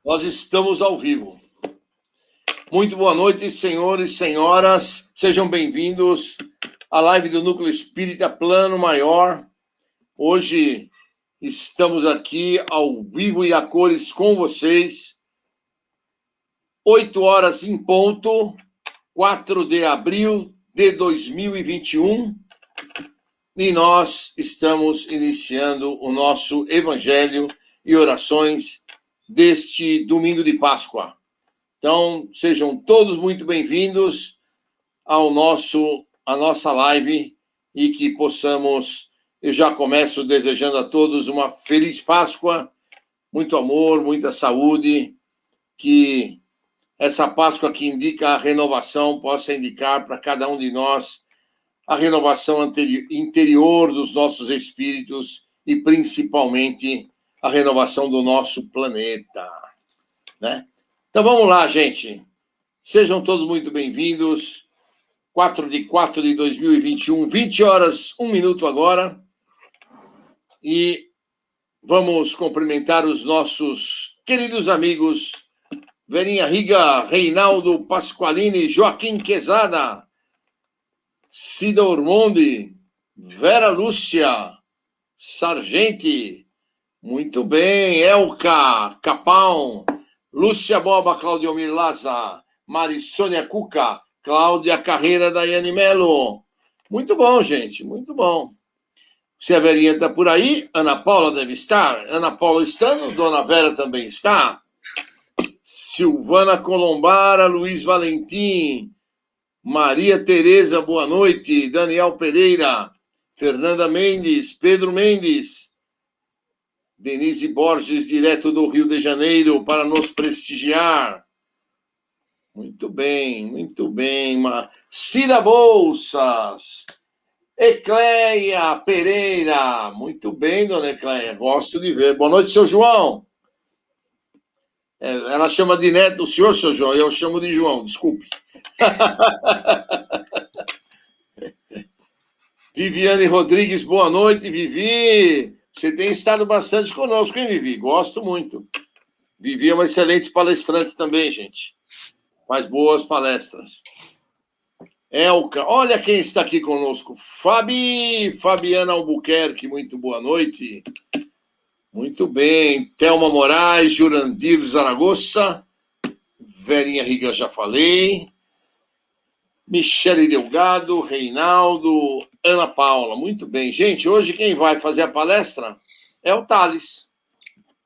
Nós estamos ao vivo. Muito boa noite, senhores e senhoras. Sejam bem-vindos à live do Núcleo Espírita Plano Maior. Hoje estamos aqui ao vivo e a cores com vocês. 8 horas em ponto, 4 de abril de 2021. E nós estamos iniciando o nosso Evangelho e orações deste domingo de Páscoa. Então, sejam todos muito bem-vindos à nossa live e que possamos, eu já começo desejando a todos uma feliz Páscoa, muito amor, muita saúde, que essa Páscoa que indica a renovação possa indicar para cada um de nós a renovação interior dos nossos espíritos e principalmente a renovação do nosso planeta, né? Então vamos lá, gente. Sejam todos muito bem-vindos. 4 de 4 de 2021, 20 horas, 1 minuto agora. E vamos cumprimentar os nossos queridos amigos Verinha Riga, Reinaldo Pasqualini, Joaquim Quezada, Cida Ormondi, Vera Lúcia, Sargente, muito bem, Elka, Capão, Lúcia Boba, Claudiomir Laza, Marisônia Cuca, Cláudia Carreira, Daiane Melo. Muito bom, gente, muito bom. Se a Verinha está por aí, Ana Paula deve estar. Ana Paula estando, Dona Vera também está. Silvana Colombara, Luiz Valentim, Maria Tereza, boa noite. Daniel Pereira, Fernanda Mendes, Pedro Mendes, Denise Borges, direto do Rio de Janeiro, para nos prestigiar. Muito bem, muito bem. Cida Bolsas, Ecleia Pereira, muito bem, dona Ecleia, gosto de ver. Boa noite, seu João. Ela chama de neto o senhor, seu João, eu chamo de João, desculpe. Viviane Rodrigues, boa noite, Vivi. Você tem estado bastante conosco, hein, Vivi? Gosto muito. Vivi é uma excelente palestrante também, gente. Faz boas palestras. Elka, olha quem está aqui conosco. Fabiana Albuquerque, muito boa noite. Muito bem. Thelma Moraes, Jurandir Zaragoza. Verinha Riga, já falei. Michele Delgado, Reinaldo, Ana Paula. Muito bem. Gente, hoje quem vai fazer a palestra é o Thales,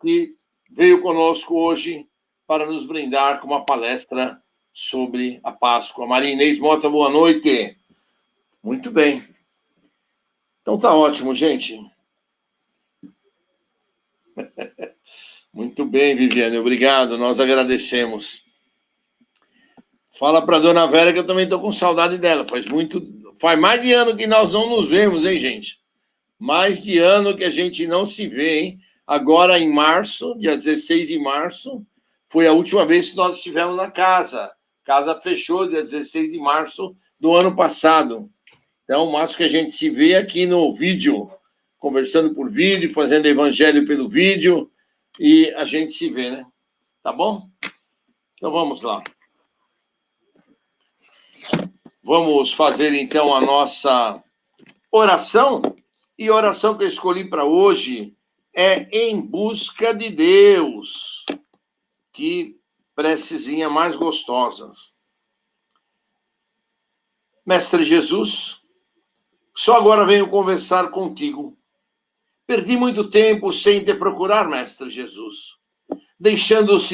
que veio conosco hoje para nos brindar com uma palestra sobre a Páscoa. Maria Inês Mota, boa noite. Muito bem. Então tá ótimo, gente. Muito bem, Viviane, obrigado, nós agradecemos. Fala para dona Vera que eu também estou com saudade dela. Faz mais de ano que nós não nos vemos, hein, gente? Mais de ano que a gente não se vê, hein? Agora, em março, dia 16 de março, foi a última vez que nós estivemos na casa. A casa fechou dia 16 de março do ano passado. Então, o máximo que a gente se vê aqui no vídeo, conversando por vídeo, fazendo evangelho pelo vídeo, e a gente se vê, né? Tá bom? Então, vamos lá. Vamos fazer, então, a nossa oração. E a oração que eu escolhi para hoje é Em Busca de Deus. Que precezinha mais gostosa. Mestre Jesus, só agora venho conversar contigo. Perdi muito tempo sem te procurar, Mestre Jesus, deixando-te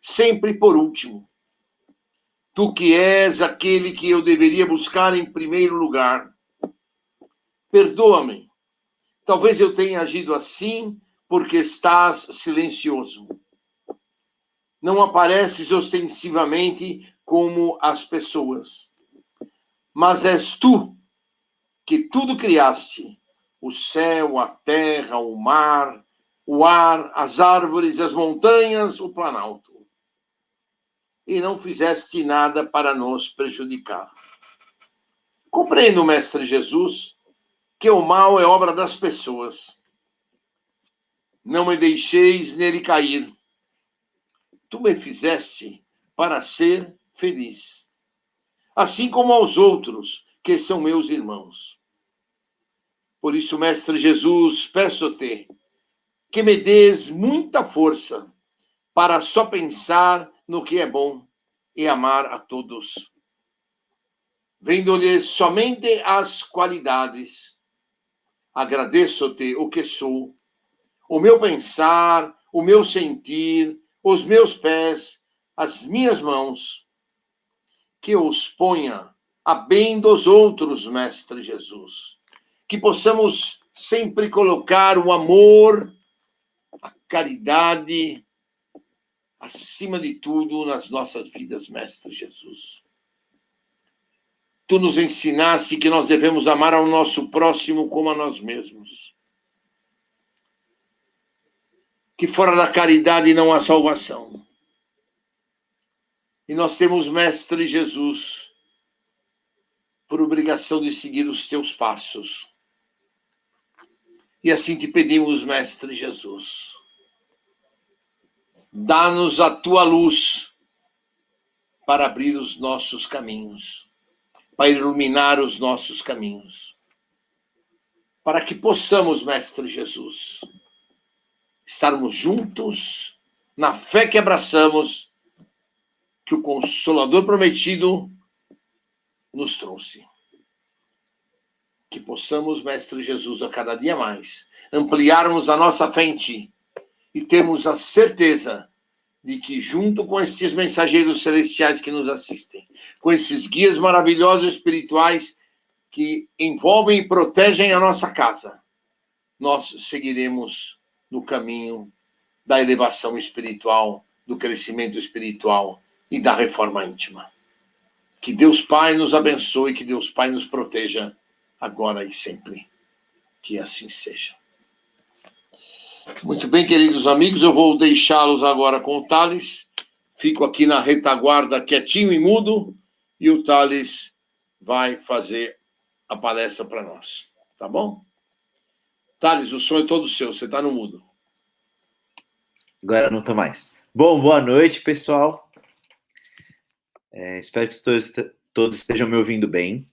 sempre por último. Tu que és aquele que eu deveria buscar em primeiro lugar. Perdoa-me. Talvez eu tenha agido assim porque estás silencioso. Não apareces ostensivamente como as pessoas. Mas és tu que tudo criaste. O céu, a terra, o mar, o ar, as árvores, as montanhas, o planalto. E não fizeste nada para nos prejudicar. Compreendo, Mestre Jesus, que o mal é obra das pessoas. Não me deixeis nele cair. tu me fizeste para ser feliz, assim como aos outros que são meus irmãos. Por isso, Mestre Jesus, peço-te que me dês muita força para só pensar no que é bom e amar a todos, vendo-lhes somente as qualidades. Agradeço-te o que sou, o meu pensar, o meu sentir, os meus pés, as minhas mãos, que os ponha a bem dos outros, Mestre Jesus. Que possamos sempre colocar o amor, a caridade, acima de tudo nas nossas vidas, Mestre Jesus. Tu nos ensinaste que nós devemos amar ao nosso próximo como a nós mesmos. Que fora da caridade não há salvação. E nós temos, Mestre Jesus, por obrigação de seguir os teus passos. E assim te pedimos, Mestre Jesus, dá-nos a tua luz para abrir os nossos caminhos, para iluminar os nossos caminhos, para que possamos, Mestre Jesus, estarmos juntos na fé que abraçamos, que o Consolador prometido nos trouxe. Que possamos, Mestre Jesus, a cada dia mais, ampliarmos a nossa fé em Ti e termos a certeza de que, junto com estes mensageiros celestiais que nos assistem, com esses guias maravilhosos espirituais que envolvem e protegem a nossa casa, nós seguiremos no caminho da elevação espiritual, do crescimento espiritual e da reforma íntima. Que Deus Pai nos abençoe, que Deus Pai nos proteja, agora e sempre. Que assim seja. Muito bem, queridos amigos, eu vou deixá-los agora com o Thales. Fico aqui na retaguarda, quietinho e mudo, e o Thales vai fazer a palestra para nós. Tá bom? Thales, o som é todo seu, você está no mudo. Agora não estou mais. Bom, boa noite, pessoal. Espero que todos estejam me ouvindo bem.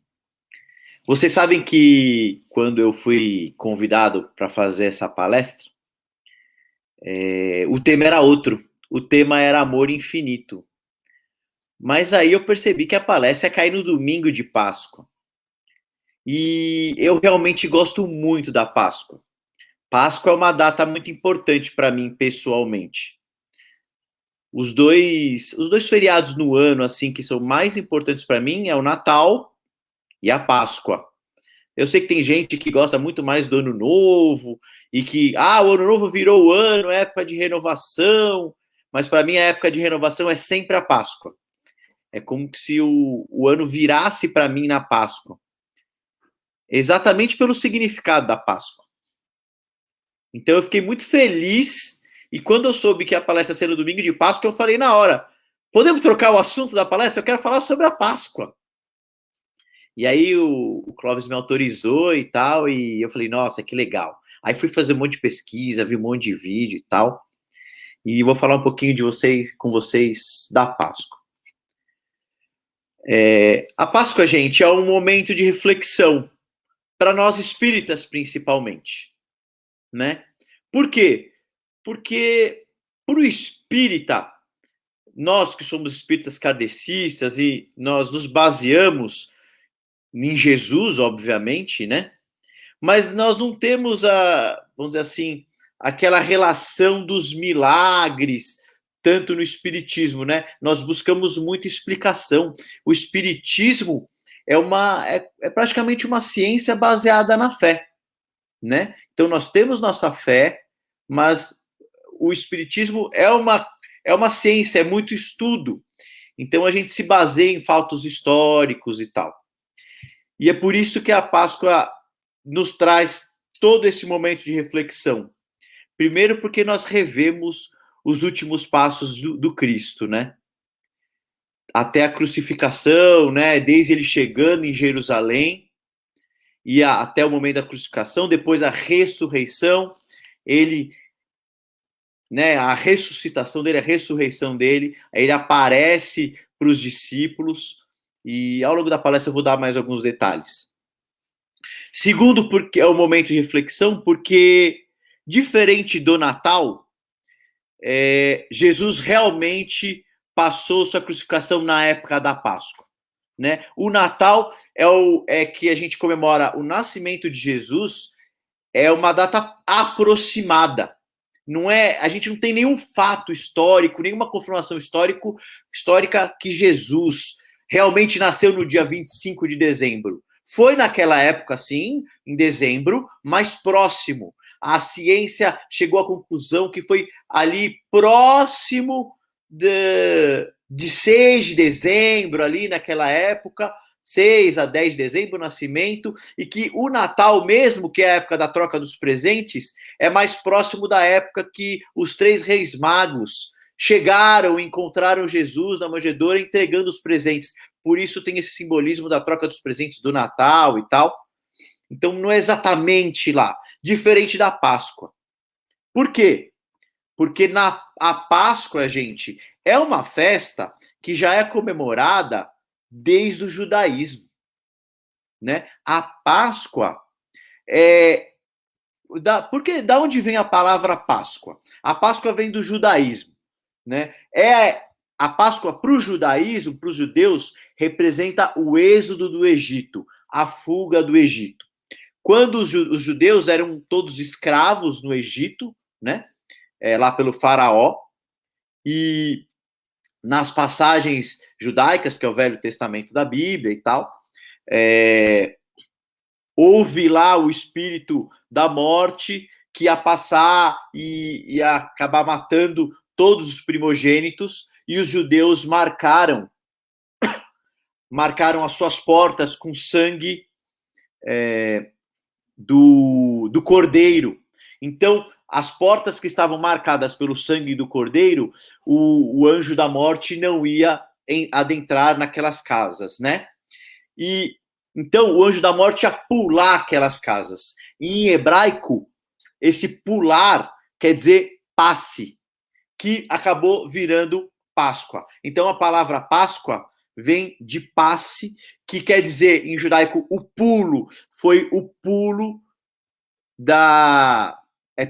Vocês sabem que quando eu fui convidado para fazer essa palestra, o tema era outro. O tema era amor infinito. Mas aí eu percebi que a palestra ia cair no domingo de Páscoa. E eu realmente gosto muito da Páscoa. Páscoa é uma data muito importante para mim pessoalmente. Os dois feriados no ano assim que são mais importantes para mim é o Natal e a Páscoa. Eu sei que tem gente que gosta muito mais do Ano Novo e que, o Ano Novo virou o ano, é época de renovação, mas para mim a época de renovação é sempre a Páscoa. É como se o ano virasse para mim na Páscoa. Exatamente pelo significado da Páscoa. Então eu fiquei muito feliz e quando eu soube que a palestra ia ser no domingo de Páscoa, eu falei na hora, podemos trocar o assunto da palestra? Eu quero falar sobre a Páscoa. E aí o Clóvis me autorizou e tal, e eu falei, nossa, que legal. Aí fui fazer um monte de pesquisa, vi um monte de vídeo e tal, e vou falar um pouquinho com vocês da Páscoa. A Páscoa, gente, é um momento de reflexão, para nós espíritas principalmente, né? Por quê? Porque para o espírita, nós que somos espíritas kardecistas e nós nos baseamos em Jesus, obviamente, né? Mas nós não temos vamos dizer assim, aquela relação dos milagres, tanto no espiritismo, né? Nós buscamos muita explicação. O espiritismo é praticamente uma ciência baseada na fé, né? Então nós temos nossa fé, mas o espiritismo é uma ciência, é muito estudo. Então a gente se baseia em fatos históricos e tal. E é por isso que a Páscoa nos traz todo esse momento de reflexão. Primeiro porque nós revemos os últimos passos do Cristo, né? Até a crucificação, né? Desde ele chegando em Jerusalém e até o momento da crucificação, depois a ressurreição, ele né, a ressuscitação dele, a ressurreição dele, aí ele aparece para os discípulos, e ao longo da palestra eu vou dar mais alguns detalhes. Segundo, porque é o momento de reflexão, porque diferente do Natal, Jesus realmente passou sua crucificação na época da Páscoa, né? O Natal é que a gente comemora o nascimento de Jesus, é uma data aproximada. Não é, a gente não tem nenhum fato histórico, nenhuma confirmação histórica que Jesus realmente nasceu no dia 25 de dezembro. Foi naquela época, sim, em dezembro, mais próximo. A ciência chegou à conclusão que foi ali próximo de 6 de dezembro, ali naquela época, 6 a 10 de dezembro, o nascimento, e que o Natal mesmo, que é a época da troca dos presentes, é mais próximo da época que os 3 reis magos chegaram, encontraram Jesus na manjedoura entregando os presentes. Por isso tem esse simbolismo da troca dos presentes do Natal e tal. Então não é exatamente lá, diferente da Páscoa. Por quê? Porque a Páscoa, gente, é uma festa que já é comemorada desde o judaísmo, né? A Páscoa porque da onde vem a palavra Páscoa? A Páscoa vem do judaísmo, né? A Páscoa para o judaísmo, para os judeus, representa o êxodo do Egito, a fuga do Egito. Quando os judeus eram todos escravos no Egito, né? Lá pelo faraó, e nas passagens judaicas, que é o Velho Testamento da Bíblia e tal, houve lá o espírito da morte que ia passar e ia acabar matando todos os primogênitos, e os judeus marcaram as suas portas com sangue do cordeiro. Então, as portas que estavam marcadas pelo sangue do cordeiro, o anjo da morte não ia adentrar naquelas casas, né? E então o anjo da morte ia pular aquelas casas. E em hebraico, esse pular quer dizer passe, que acabou virando Páscoa. Então a palavra Páscoa vem de passe, que quer dizer em judaico o pulo, foi o pulo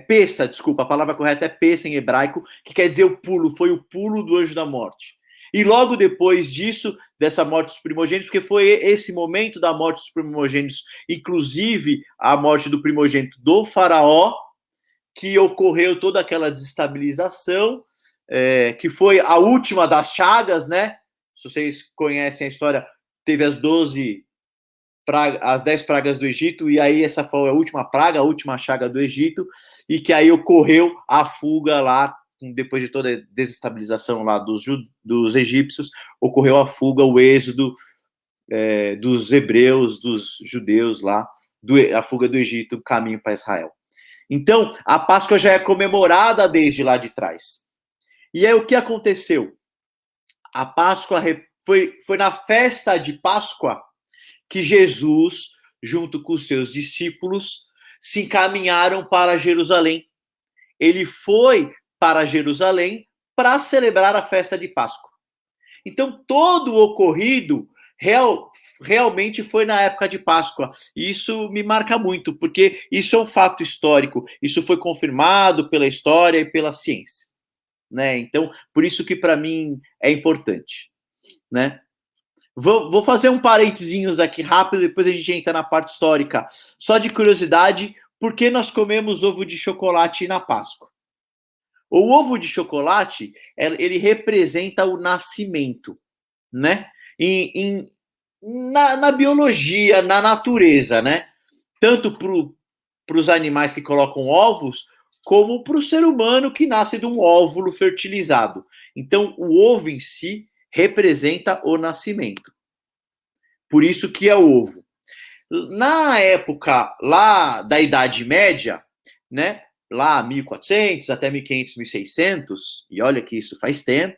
Pessa, desculpa, a palavra correta é Pessa em hebraico, que quer dizer o pulo, foi o pulo do anjo da morte. E logo depois disso, dessa morte dos primogênitos, porque foi esse momento da morte dos primogênitos, inclusive a morte do primogênito do faraó, que ocorreu toda aquela desestabilização, que foi a última das chagas, né? Se vocês conhecem a história, teve as 10 pragas do Egito, e aí essa foi a última praga, a última chaga do Egito, e que aí ocorreu a fuga lá, depois de toda a desestabilização lá dos egípcios, ocorreu a fuga, o êxodo dos hebreus, dos judeus lá, a fuga do Egito, o caminho para Israel. Então, a Páscoa já é comemorada desde lá de trás. E aí o que aconteceu? A Páscoa foi na festa de Páscoa que Jesus, junto com os seus discípulos, se encaminharam para Jerusalém. Ele foi para Jerusalém para celebrar a festa de Páscoa. Então, todo o ocorrido realmente foi na época de Páscoa. E isso me marca muito, porque isso é um fato histórico. Isso foi confirmado pela história e pela ciência, né? Então, por isso que para mim é importante, né? Vou fazer um parentezinhos aqui rápido, depois a gente entra na parte histórica. Só de curiosidade, por que nós comemos ovo de chocolate na Páscoa? O ovo de chocolate, ele representa o nascimento, né? Na biologia, na natureza, né? Tanto para os animais que colocam ovos, como para o ser humano que nasce de um óvulo fertilizado. Então, o ovo em si representa o nascimento. Por isso que é o ovo. Na época lá da Idade Média, né? Lá 1400 até 1500, 1600, e olha que isso faz tempo,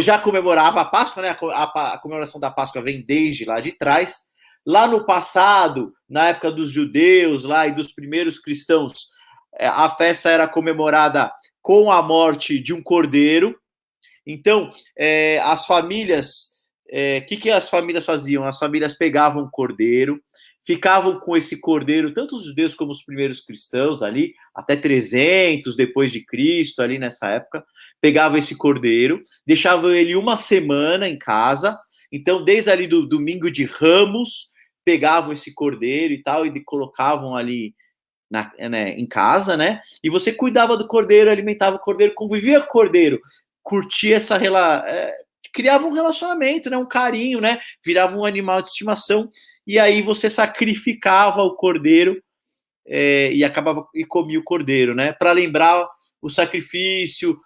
já comemorava a Páscoa, né? A comemoração da Páscoa vem desde lá de trás. Lá no passado, na época dos judeus lá e dos primeiros cristãos, a festa era comemorada com a morte de um cordeiro. Então, as famílias, que as famílias faziam? As famílias pegavam um cordeiro, ficavam com esse cordeiro, tanto os judeus como os primeiros cristãos ali, até 300 depois de Cristo, ali nessa época, pegavam esse cordeiro, deixavam ele uma semana em casa. Então, desde ali do domingo de Ramos, pegavam esse cordeiro e tal, e colocavam ali em casa, né? E você cuidava do cordeiro, alimentava o cordeiro, convivia com o cordeiro, curtia essa criava um relacionamento, né? Um carinho, né? Virava um animal de estimação, e aí você sacrificava o cordeiro e acabava e comia o cordeiro, né? Para lembrar o sacrifício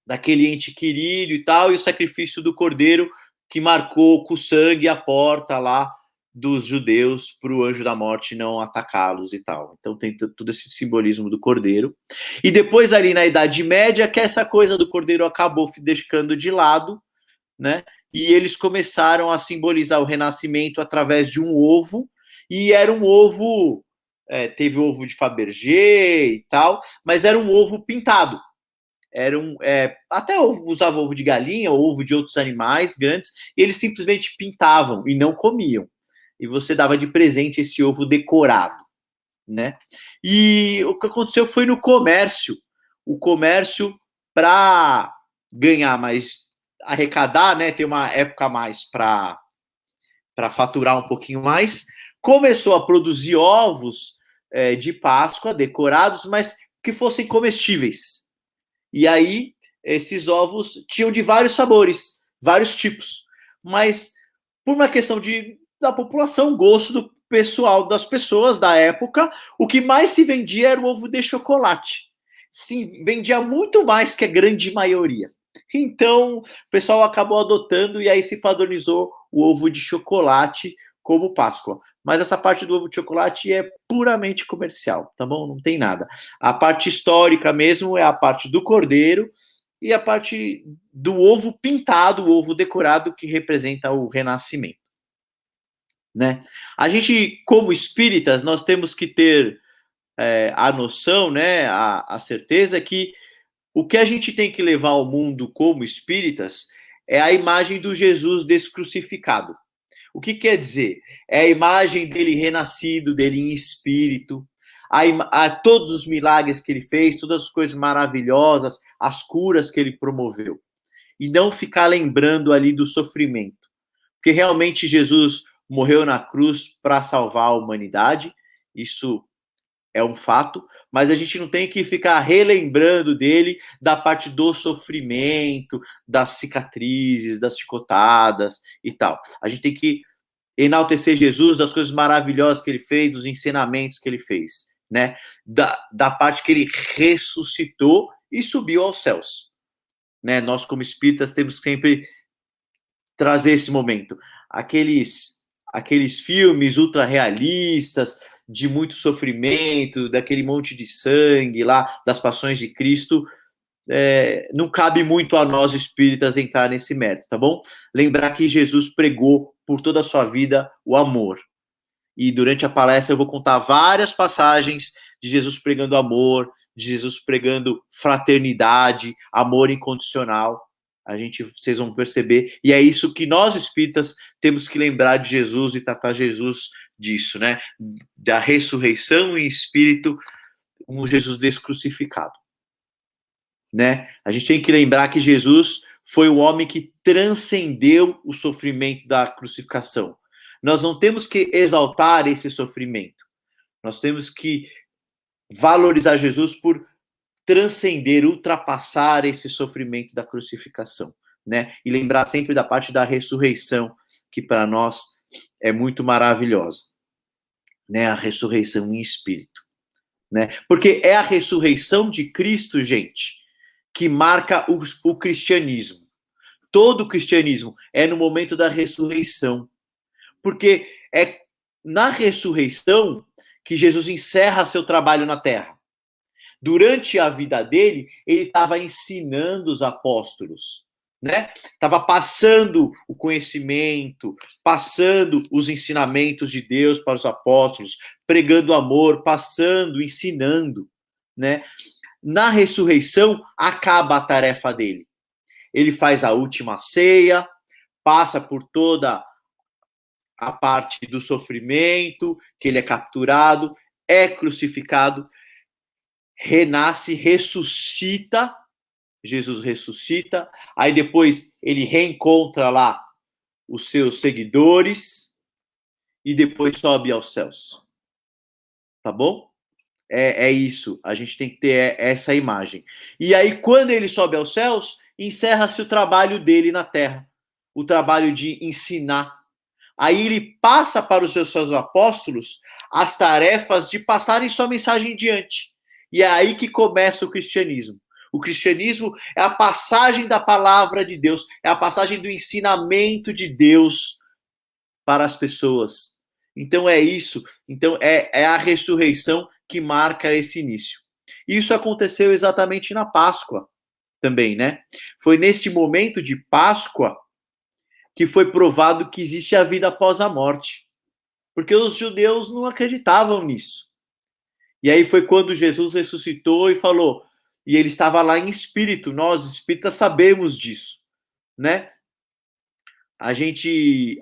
daquele ente querido e tal, e o sacrifício do cordeiro que marcou com o sangue a porta lá dos judeus para o anjo da morte não atacá-los e tal. Então tem todo esse simbolismo do cordeiro. E depois ali na Idade Média, que essa coisa do cordeiro acabou ficando de lado, né? E eles começaram a simbolizar o renascimento através de um ovo, e era um ovo, teve ovo de Fabergé e tal, mas era um ovo pintado. Era até usava ovo de galinha, ovo de outros animais grandes, e eles simplesmente pintavam e não comiam. E você dava de presente esse ovo decorado, né? E o que aconteceu foi no comércio. O comércio, para ganhar mais, arrecadar, né? Ter uma época a mais para faturar um pouquinho mais, começou a produzir ovos de Páscoa decorados, mas que fossem comestíveis. E aí, esses ovos tinham de vários sabores, vários tipos. Mas, por uma questão da população, gosto do pessoal, das pessoas da época, o que mais se vendia era o ovo de chocolate. Sim, vendia muito mais que a grande maioria. Então, o pessoal acabou adotando e aí se padronizou o ovo de chocolate como Páscoa. Mas essa parte do ovo de chocolate é puramente comercial, tá bom? Não tem nada. A parte histórica mesmo é a parte do cordeiro e a parte do ovo pintado, o ovo decorado, que representa o renascimento, né? A gente, como espíritas, nós temos que ter a noção, né, a certeza que o que a gente tem que levar ao mundo como espíritas é a imagem do Jesus descrucificado. O que quer dizer? É a imagem dele renascido, dele em espírito, a todos os milagres que ele fez, todas as coisas maravilhosas, as curas que ele promoveu. E não ficar lembrando ali do sofrimento. Porque realmente Jesus morreu na cruz para salvar a humanidade, isso é um fato, mas a gente não tem que ficar relembrando dele da parte do sofrimento, das cicatrizes, das chicotadas e tal. A gente tem que enaltecer Jesus, das coisas maravilhosas que ele fez, dos ensinamentos que ele fez, né? Da parte que ele ressuscitou e subiu aos céus, né? Nós, como espíritas, temos que sempre trazer esse momento. Aqueles filmes ultra realistas, de muito sofrimento, daquele monte de sangue lá, das passões de Cristo, não cabe muito a nós espíritas entrar nesse mérito, tá bom? Lembrar que Jesus pregou por toda a sua vida o amor. E durante a palestra eu vou contar várias passagens de Jesus pregando amor, de Jesus pregando fraternidade, amor incondicional. Vocês vão perceber, e é isso que nós espíritas temos que lembrar de Jesus e tratar Jesus disso, né? Da ressurreição em espírito, um Jesus descrucificado, né? A gente tem que lembrar que Jesus foi o homem que transcendeu o sofrimento da crucificação. Nós não temos que exaltar esse sofrimento. Nós temos que valorizar Jesus por transcender, ultrapassar esse sofrimento da crucificação, né? E lembrar sempre da parte da ressurreição, que para nós é muito maravilhosa, né? A ressurreição em espírito, né? Porque é a ressurreição de Cristo, gente, que marca o cristianismo. Todo o cristianismo é no momento da ressurreição, porque é na ressurreição que Jesus encerra seu trabalho na terra. Durante a vida dele, ele estava ensinando os apóstolos, né? Estava passando o conhecimento, passando os ensinamentos de Deus para os apóstolos, pregando amor, passando, ensinando, né? Na ressurreição, acaba a tarefa dele. Ele faz a última ceia, passa por toda a parte do sofrimento, que ele é capturado, é crucificado, renasce, ressuscita, Jesus ressuscita, aí depois ele reencontra lá os seus seguidores e depois sobe aos céus. Tá bom? É isso, a gente tem que ter essa imagem. E aí, quando ele sobe aos céus, encerra-se o trabalho dele na terra, o trabalho de ensinar. Aí ele passa para os seus apóstolos as tarefas de passarem sua mensagem diante. E é aí que começa o cristianismo. O cristianismo é a passagem da palavra de Deus, é a passagem do ensinamento de Deus para as pessoas. Então é isso. Então é a ressurreição que marca esse início. Isso aconteceu exatamente na Páscoa também, né? Foi nesse momento de Páscoa que foi provado que existe a vida após a morte. Porque os judeus não acreditavam nisso. E aí foi quando Jesus ressuscitou e falou, e ele estava lá em espírito, nós espíritas sabemos disso, né?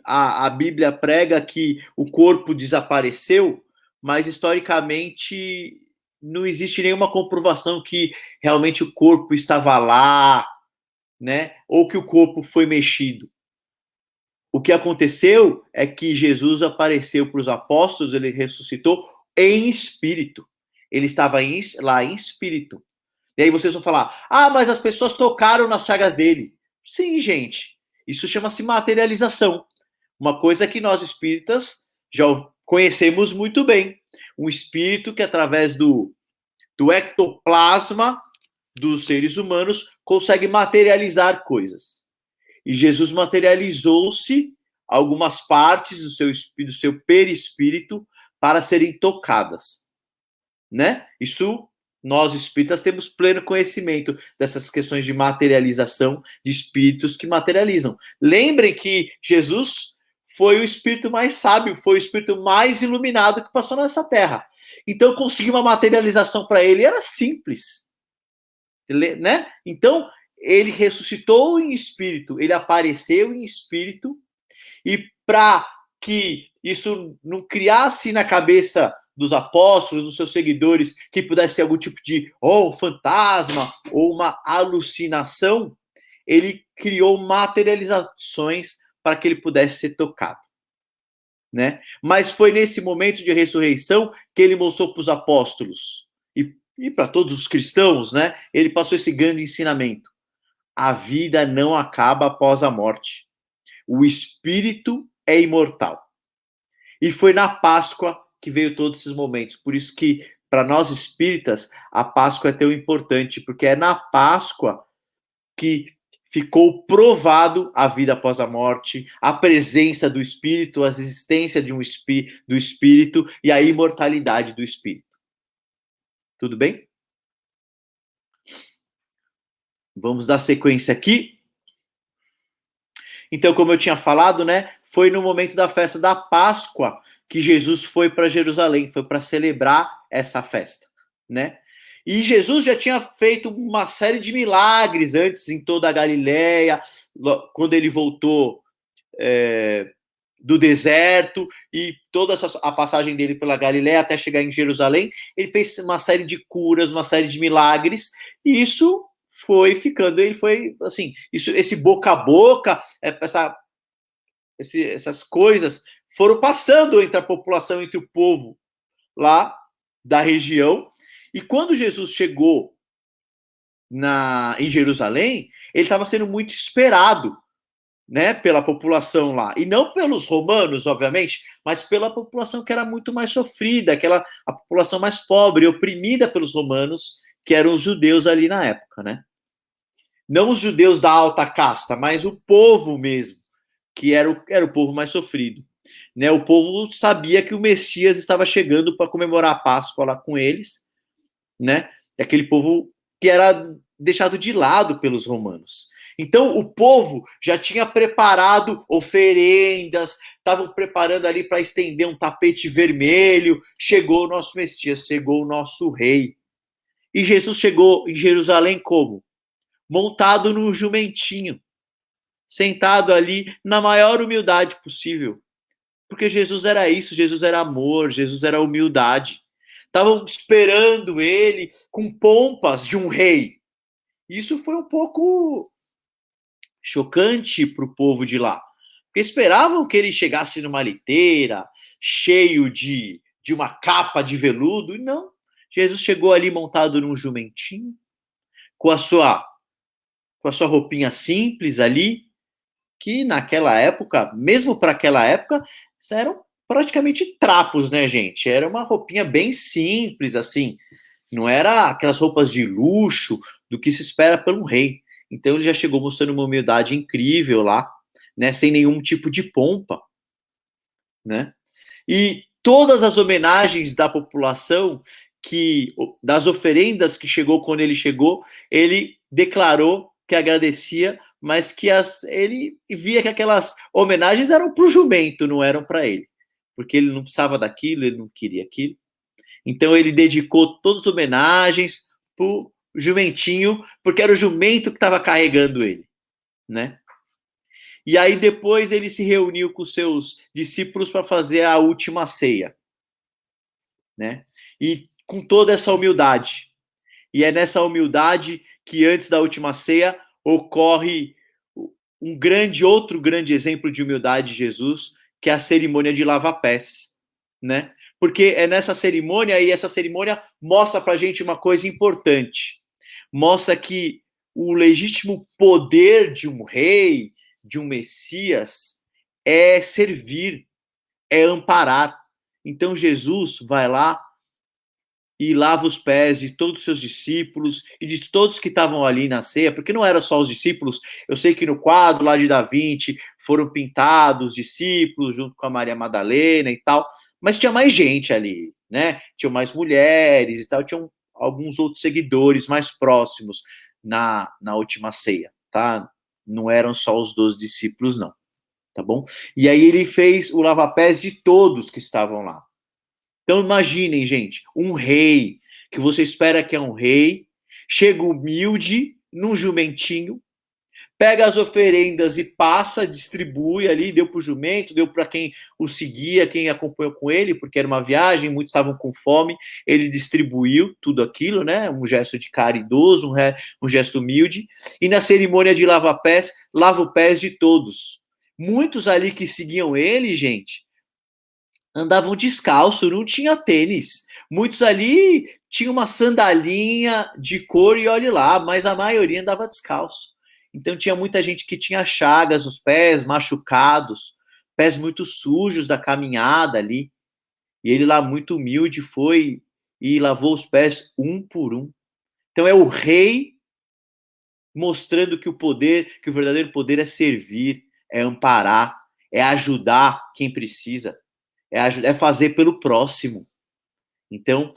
A Bíblia prega que o corpo desapareceu, mas historicamente não existe nenhuma comprovação que realmente o corpo estava lá, né? Ou que o corpo foi mexido. O que aconteceu é que Jesus apareceu para os apóstolos, ele ressuscitou em espírito. Ele estava lá em espírito. E aí vocês vão falar, mas as pessoas tocaram nas chagas dele. Sim, gente. Isso chama-se materialização. Uma coisa que nós espíritas já conhecemos muito bem. Um espírito que, através do ectoplasma dos seres humanos, consegue materializar coisas. E Jesus materializou-se algumas partes do seu perispírito para serem tocadas, né? Isso nós espíritas temos pleno conhecimento dessas questões de materialização de espíritos que materializam. Lembrem que Jesus foi o espírito mais sábio, foi o espírito mais iluminado que passou nessa terra. Então conseguir uma materialização para ele era simples, né? Então ele ressuscitou em espírito, ele apareceu em espírito, e para que isso não criasse na cabeça dos apóstolos, dos seus seguidores, que pudesse ser algum tipo de fantasma ou uma alucinação, ele criou materializações para que ele pudesse ser tocado, né? Mas foi nesse momento de ressurreição que ele mostrou para os apóstolos e para todos os cristãos, né? Ele passou esse grande ensinamento. A vida não acaba após a morte. O espírito é imortal. E foi na Páscoa que veio todos esses momentos. Por isso que, para nós espíritas, a Páscoa é tão importante, porque é na Páscoa que ficou provado a vida após a morte, a presença do espírito, a existência do espírito e a imortalidade do espírito. Tudo bem? Vamos dar sequência aqui. Então, como eu tinha falado, né, foi no momento da festa da Páscoa que Jesus foi para Jerusalém, foi para celebrar essa festa, né? E Jesus já tinha feito uma série de milagres antes em toda a Galileia, quando ele voltou do deserto e toda a passagem dele pela Galileia até chegar em Jerusalém, ele fez uma série de curas, uma série de milagres, e isso foi ficando, ele foi assim, esse boca a boca, essas coisas foram passando entre a população, entre o povo lá da região, e quando Jesus chegou em Jerusalém, ele estava sendo muito esperado, né, pela população lá, e não pelos romanos, obviamente, mas pela população que era muito mais sofrida, a população mais pobre, oprimida pelos romanos, que eram os judeus ali na época, né? Não os judeus da alta casta, mas o povo mesmo, que era o povo mais sofrido. Né? O povo sabia que o Messias estava chegando para comemorar a Páscoa lá com eles, né? Aquele povo que era deixado de lado pelos romanos. Então, o povo já tinha preparado oferendas, estavam preparando ali para estender um tapete vermelho. Chegou o nosso Messias, chegou o nosso rei. E Jesus chegou em Jerusalém como? Montado num jumentinho, sentado ali na maior humildade possível. Porque Jesus era isso, Jesus era amor, Jesus era humildade. Estavam esperando ele com pompas de um rei. Isso foi um pouco chocante para o povo de lá. Porque esperavam que ele chegasse numa liteira, cheio de uma capa de veludo, e não. Jesus chegou ali montado num jumentinho, com a sua roupinha simples ali, que naquela época, mesmo para aquela época, eram praticamente trapos, né, gente? Era uma roupinha bem simples, assim. Não era aquelas roupas de luxo do que se espera por um rei. Então ele já chegou mostrando uma humildade incrível lá, né, sem nenhum tipo de pompa, né? E todas as homenagens da população, das oferendas que chegou quando ele chegou, ele declarou que agradecia, mas que ele via que aquelas homenagens eram para o jumento, não eram para ele, porque ele não precisava daquilo, ele não queria aquilo. Então ele dedicou todas as homenagens para o jumentinho, porque era o jumento que estava carregando ele, né? E aí depois ele se reuniu com seus discípulos para fazer a última ceia, né? E com toda essa humildade. E é nessa humildade que antes da última ceia ocorre outro grande exemplo de humildade de Jesus, que é a cerimônia de lava-pés, né? Porque é nessa cerimônia, e essa cerimônia mostra pra gente uma coisa importante. Mostra que o legítimo poder de um rei, de um Messias, é servir, é amparar. Então Jesus vai lá e lava os pés de todos os seus discípulos e de todos que estavam ali na ceia, porque não era só os discípulos. Eu sei que no quadro lá de Da Vinci foram pintados os discípulos junto com a Maria Madalena e tal, mas tinha mais gente ali, né? Tinham mais mulheres e tal, tinham alguns outros seguidores mais próximos na última ceia, tá? Não eram só os 12 discípulos, não, tá bom? E aí ele fez o lava-pés de todos que estavam lá. Então imaginem, gente, um rei, que você espera que é um rei, chega humilde, num jumentinho, pega as oferendas e passa, distribui ali, deu para o jumento, deu para quem o seguia, quem acompanhou com ele, porque era uma viagem, muitos estavam com fome, ele distribuiu tudo aquilo, né? Um gesto de caridoso, um gesto humilde, e na cerimônia de lava-pés, lava os pés de todos. Muitos ali que seguiam ele, gente, andavam descalço, não tinha tênis. Muitos ali tinham uma sandalinha de couro e olhe lá, mas a maioria andava descalço. Então tinha muita gente que tinha chagas nos pés, machucados, pés muito sujos da caminhada ali. E ele lá muito humilde foi e lavou os pés um por um. Então é o rei mostrando que o verdadeiro poder é servir, é amparar, é ajudar quem precisa. É fazer pelo próximo. Então,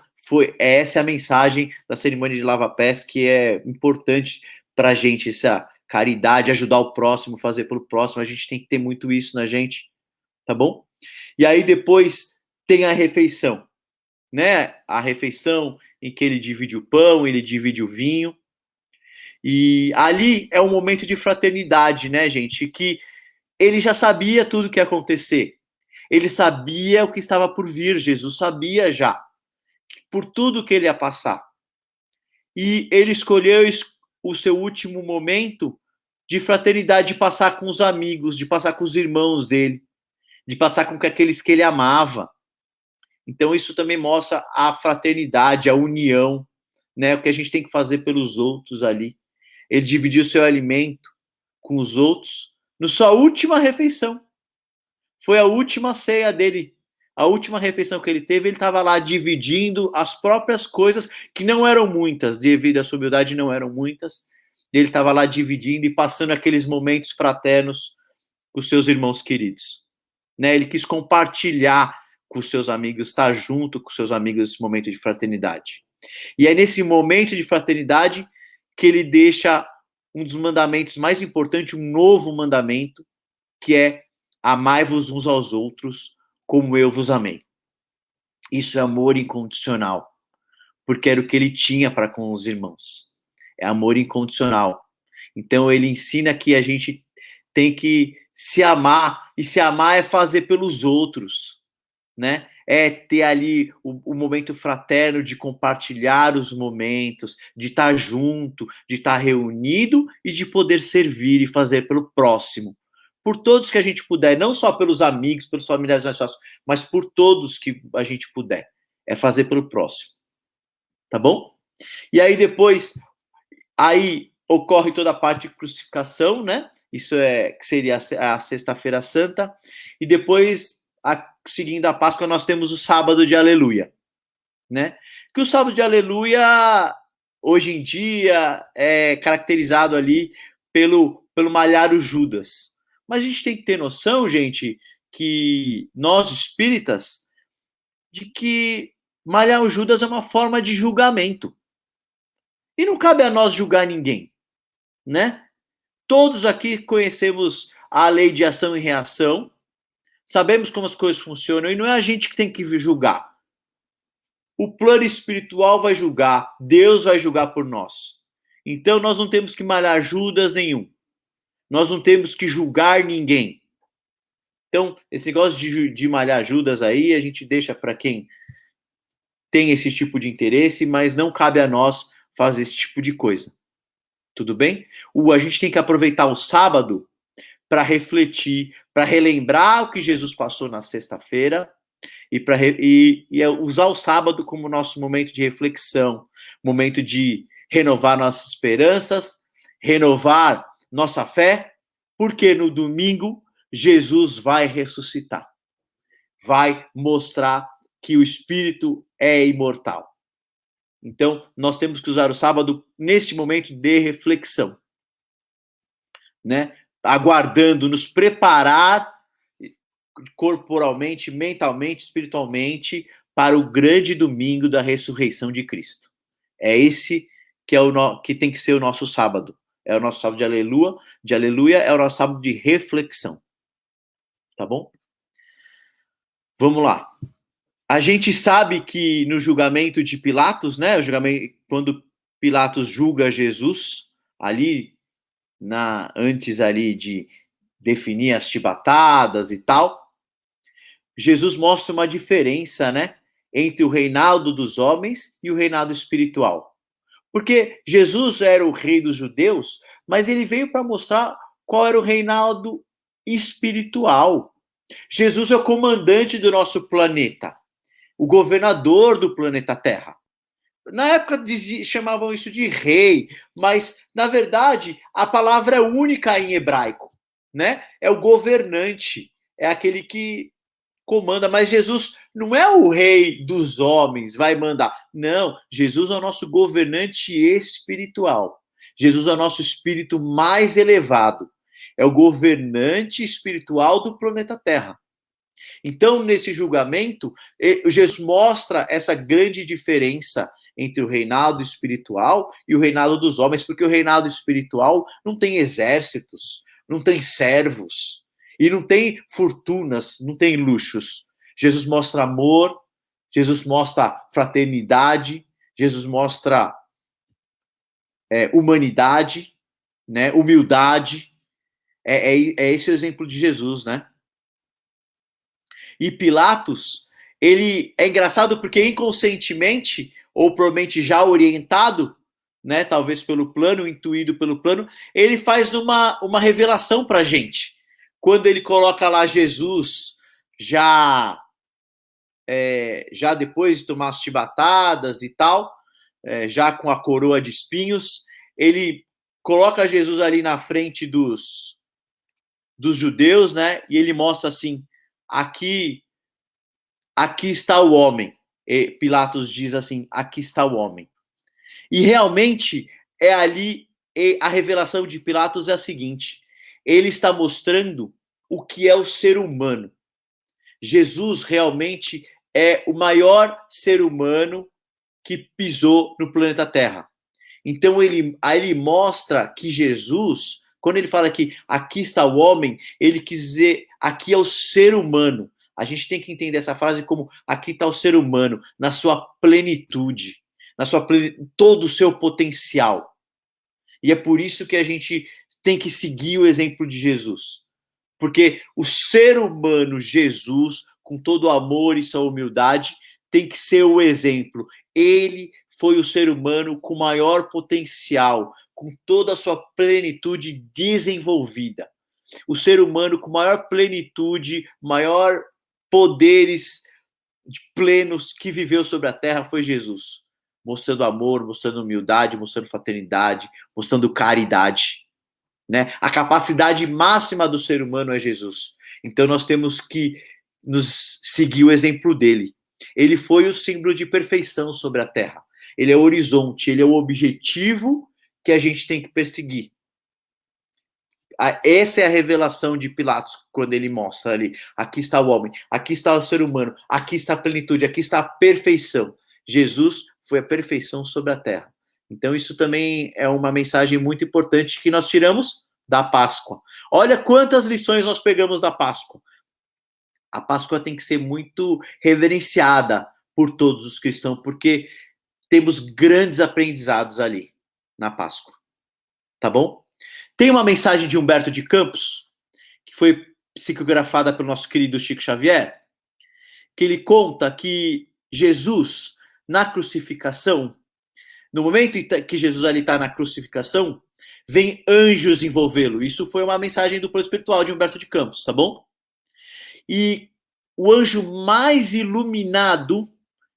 essa é a mensagem da cerimônia de lava-pés, que é importante para a gente, essa caridade, ajudar o próximo, fazer pelo próximo. A gente tem que ter muito isso na gente, tá bom? E aí depois tem a refeição, né? A refeição em que ele divide o pão, ele divide o vinho. E ali é um momento de fraternidade, né, gente? Que ele já sabia tudo o que ia acontecer. Ele sabia o que estava por vir, Jesus sabia já, por tudo que ele ia passar. E ele escolheu o seu último momento de fraternidade, de passar com os amigos, de passar com os irmãos dele, de passar com aqueles que ele amava. Então isso também mostra a fraternidade, a união, né? O que a gente tem que fazer pelos outros ali. Ele dividiu o seu alimento com os outros na sua última refeição. Foi a última ceia dele, a última refeição que ele teve, ele estava lá dividindo as próprias coisas, que não eram muitas, devido à sua humildade, não eram muitas. Ele estava lá dividindo e passando aqueles momentos fraternos com os seus irmãos queridos. Né? Ele quis compartilhar com os seus amigos, estar junto com os seus amigos nesse momento de fraternidade. E é nesse momento de fraternidade que ele deixa um dos mandamentos mais importantes, um novo mandamento, que é amai-vos uns aos outros como eu vos amei. Isso é amor incondicional, porque era o que ele tinha para com os irmãos. É amor incondicional. Então ele ensina que a gente tem que se amar, e se amar é fazer pelos outros, né? É ter ali o momento fraterno de compartilhar os momentos, de estar junto, de estar reunido e de poder servir e fazer pelo próximo. Por todos que a gente puder, não só pelos amigos, pelos familiares mais próximos, mas por todos que a gente puder. É fazer pelo próximo. Tá bom? E aí depois, aí ocorre toda a parte de crucificação, né? Isso é que seria a Sexta-feira Santa. E depois, seguindo a Páscoa, nós temos o Sábado de Aleluia, né? Que o Sábado de Aleluia, hoje em dia, é caracterizado ali pelo malhar o Judas. Mas a gente tem que ter noção, gente, que nós espíritas, de que malhar o Judas é uma forma de julgamento. E não cabe a nós julgar ninguém, né? Todos aqui conhecemos a lei de ação e reação, sabemos como as coisas funcionam, e não é a gente que tem que julgar. O plano espiritual vai julgar, Deus vai julgar por nós. Então nós não temos que malhar Judas nenhum. Nós não temos que julgar ninguém. Então, esse negócio de malhar Judas aí, a gente deixa para quem tem esse tipo de interesse, mas não cabe a nós fazer esse tipo de coisa. Tudo bem? A gente tem que aproveitar o sábado para refletir, para relembrar o que Jesus passou na sexta-feira e usar o sábado como nosso momento de reflexão, momento de renovar nossas esperanças, renovar nossa fé, porque no domingo Jesus vai ressuscitar, vai mostrar que o Espírito é imortal. Então, nós temos que usar o sábado nesse momento de reflexão, né? Aguardando, nos preparar corporalmente, mentalmente, espiritualmente para o grande domingo da ressurreição de Cristo. É esse que que tem que ser o nosso sábado. É o nosso sábado de aleluia, é o nosso sábado de reflexão. Tá bom? Vamos lá. A gente sabe que no julgamento de Pilatos, né, quando Pilatos julga Jesus, ali, antes ali de definir as chibatadas e tal, Jesus mostra uma diferença, né, entre o reinado dos homens e o reinado espiritual. Porque Jesus era o rei dos judeus, mas ele veio para mostrar qual era o reinado espiritual. Jesus é o comandante do nosso planeta, o governador do planeta Terra. Na época chamavam isso de rei, mas na verdade a palavra é única em hebraico, né? É o governante, é aquele que comanda, mas Jesus não é o rei dos homens, vai mandar. Não, Jesus é o nosso governante espiritual. Jesus é o nosso espírito mais elevado. É o governante espiritual do planeta Terra. Então, nesse julgamento, Jesus mostra essa grande diferença entre o reinado espiritual e o reinado dos homens, porque o reinado espiritual não tem exércitos, não tem servos, e não tem fortunas, não tem luxos. Jesus mostra amor, Jesus mostra fraternidade, Jesus mostra humanidade, né, humildade. É esse o exemplo de Jesus, né? E Pilatos, ele é engraçado porque inconscientemente, ou provavelmente já orientado, né, talvez pelo plano, intuído pelo plano, ele faz uma revelação para a gente. Quando ele coloca lá Jesus, já depois de tomar as chibatadas e tal, já com a coroa de espinhos, ele coloca Jesus ali na frente dos judeus, né, e ele mostra assim, aqui está o homem. E Pilatos diz assim, aqui está o homem. E realmente é ali, a revelação de Pilatos é a seguinte, ele está mostrando o que é o ser humano. Jesus realmente é o maior ser humano que pisou no planeta Terra. Então, aí ele mostra que Jesus, quando ele fala que aqui está o homem, ele quis dizer, aqui é o ser humano. A gente tem que entender essa frase como aqui está o ser humano, na sua plenitude, todo o seu potencial. E é por isso que a gente tem que seguir o exemplo de Jesus. Porque o ser humano, Jesus, com todo o amor e sua humildade, tem que ser o exemplo. Ele foi o ser humano com maior potencial, com toda a sua plenitude desenvolvida. O ser humano com maior plenitude, maior poderes plenos que viveu sobre a terra foi Jesus. Mostrando amor, mostrando humildade, mostrando fraternidade, mostrando caridade. Né? A capacidade máxima do ser humano é Jesus. Então nós temos que nos seguir o exemplo dele. Ele foi o símbolo de perfeição sobre a terra. Ele é o horizonte, ele é o objetivo que a gente tem que perseguir. Essa é a revelação de Pilatos, quando ele mostra ali, aqui está o homem, aqui está o ser humano, aqui está a plenitude, aqui está a perfeição. Jesus foi a perfeição sobre a terra. Então isso também é uma mensagem muito importante que nós tiramos da Páscoa. Olha quantas lições nós pegamos da Páscoa. A Páscoa tem que ser muito reverenciada por todos os cristãos, porque temos grandes aprendizados ali na Páscoa. Tá bom? Tem uma mensagem de Humberto de Campos, que foi psicografada pelo nosso querido Chico Xavier, que ele conta que Jesus, na crucificação, no momento que Jesus ali está na crucificação, vem anjos envolvê-lo. Isso foi uma mensagem do plano espiritual de Humberto de Campos, tá bom? E o anjo mais iluminado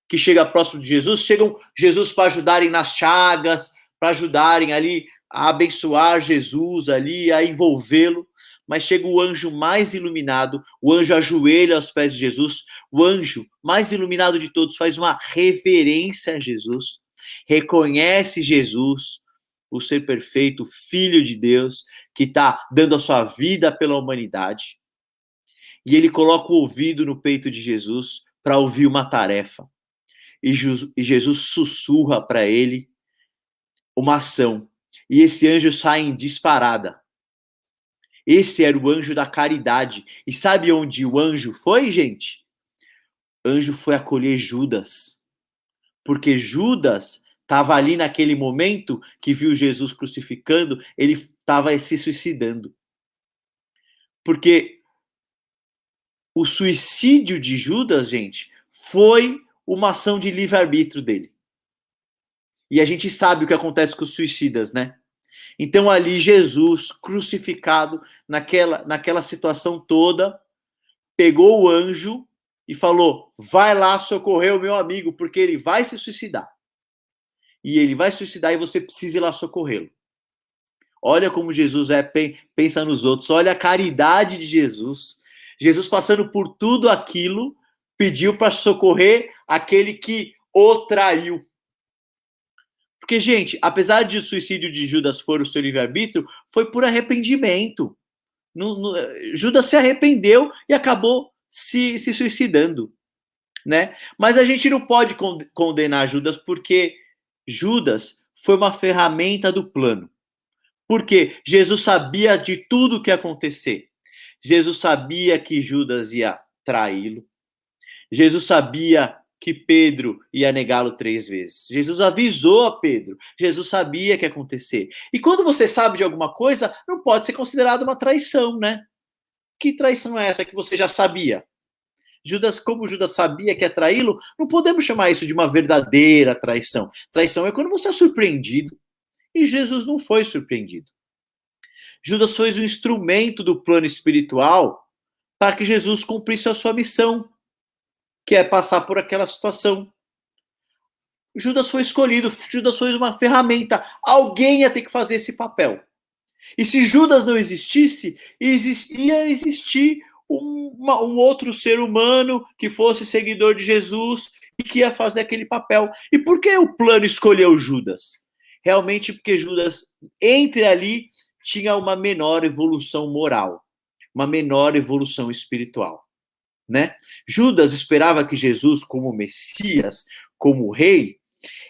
que chega próximo de Jesus, chegam Jesus para ajudarem nas chagas, para ajudarem ali a abençoar Jesus ali, a envolvê-lo, mas chega o anjo mais iluminado, o anjo ajoelha aos pés de Jesus, o anjo mais iluminado de todos faz uma reverência a Jesus, reconhece Jesus, o ser perfeito, o Filho de Deus, que está dando a sua vida pela humanidade, e ele coloca o ouvido no peito de Jesus para ouvir uma tarefa, e Jesus sussurra para ele uma ação, e esse anjo sai em disparada. Esse era o anjo da caridade. E sabe onde o anjo foi, gente? O anjo foi acolher Judas. Porque Judas estava ali naquele momento que viu Jesus crucificando, ele estava se suicidando. Porque o suicídio de Judas, gente, foi uma ação de livre-arbítrio dele. E a gente sabe o que acontece com os suicidas, né? Então ali Jesus, crucificado, naquela situação toda, pegou o anjo e falou, vai lá socorrer o meu amigo, porque ele vai se suicidar. E ele vai se suicidar e você precisa ir lá socorrê-lo. Olha como Jesus pensa nos outros, olha a caridade de Jesus. Jesus passando por tudo aquilo, pediu para socorrer aquele que o traiu. Porque, gente, apesar de o suicídio de Judas for o seu livre-arbítrio, foi por arrependimento. Judas se arrependeu e acabou se suicidando, né? Mas a gente não pode condenar Judas porque Judas foi uma ferramenta do plano. Porque Jesus sabia de tudo o que ia acontecer. Jesus sabia que Judas ia traí-lo. Jesus sabia que Pedro ia negá-lo 3 vezes. Jesus avisou a Pedro. Jesus sabia que ia acontecer. E quando você sabe de alguma coisa, não pode ser considerado uma traição, né? Que traição é essa que você já sabia? Como Judas sabia que ia traí-lo, não podemos chamar isso de uma verdadeira traição. Traição é quando você é surpreendido. E Jesus não foi surpreendido. Judas foi um instrumento do plano espiritual para que Jesus cumprisse a sua missão, que é passar por aquela situação. Judas foi escolhido, Judas foi uma ferramenta. Alguém ia ter que fazer esse papel. E se Judas não existisse, ia existir um outro ser humano que fosse seguidor de Jesus e que ia fazer aquele papel. E por que o plano escolheu Judas? Realmente porque Judas, entre ali, tinha uma menor evolução moral, uma menor evolução espiritual. Né? Judas esperava que Jesus, como Messias, como rei,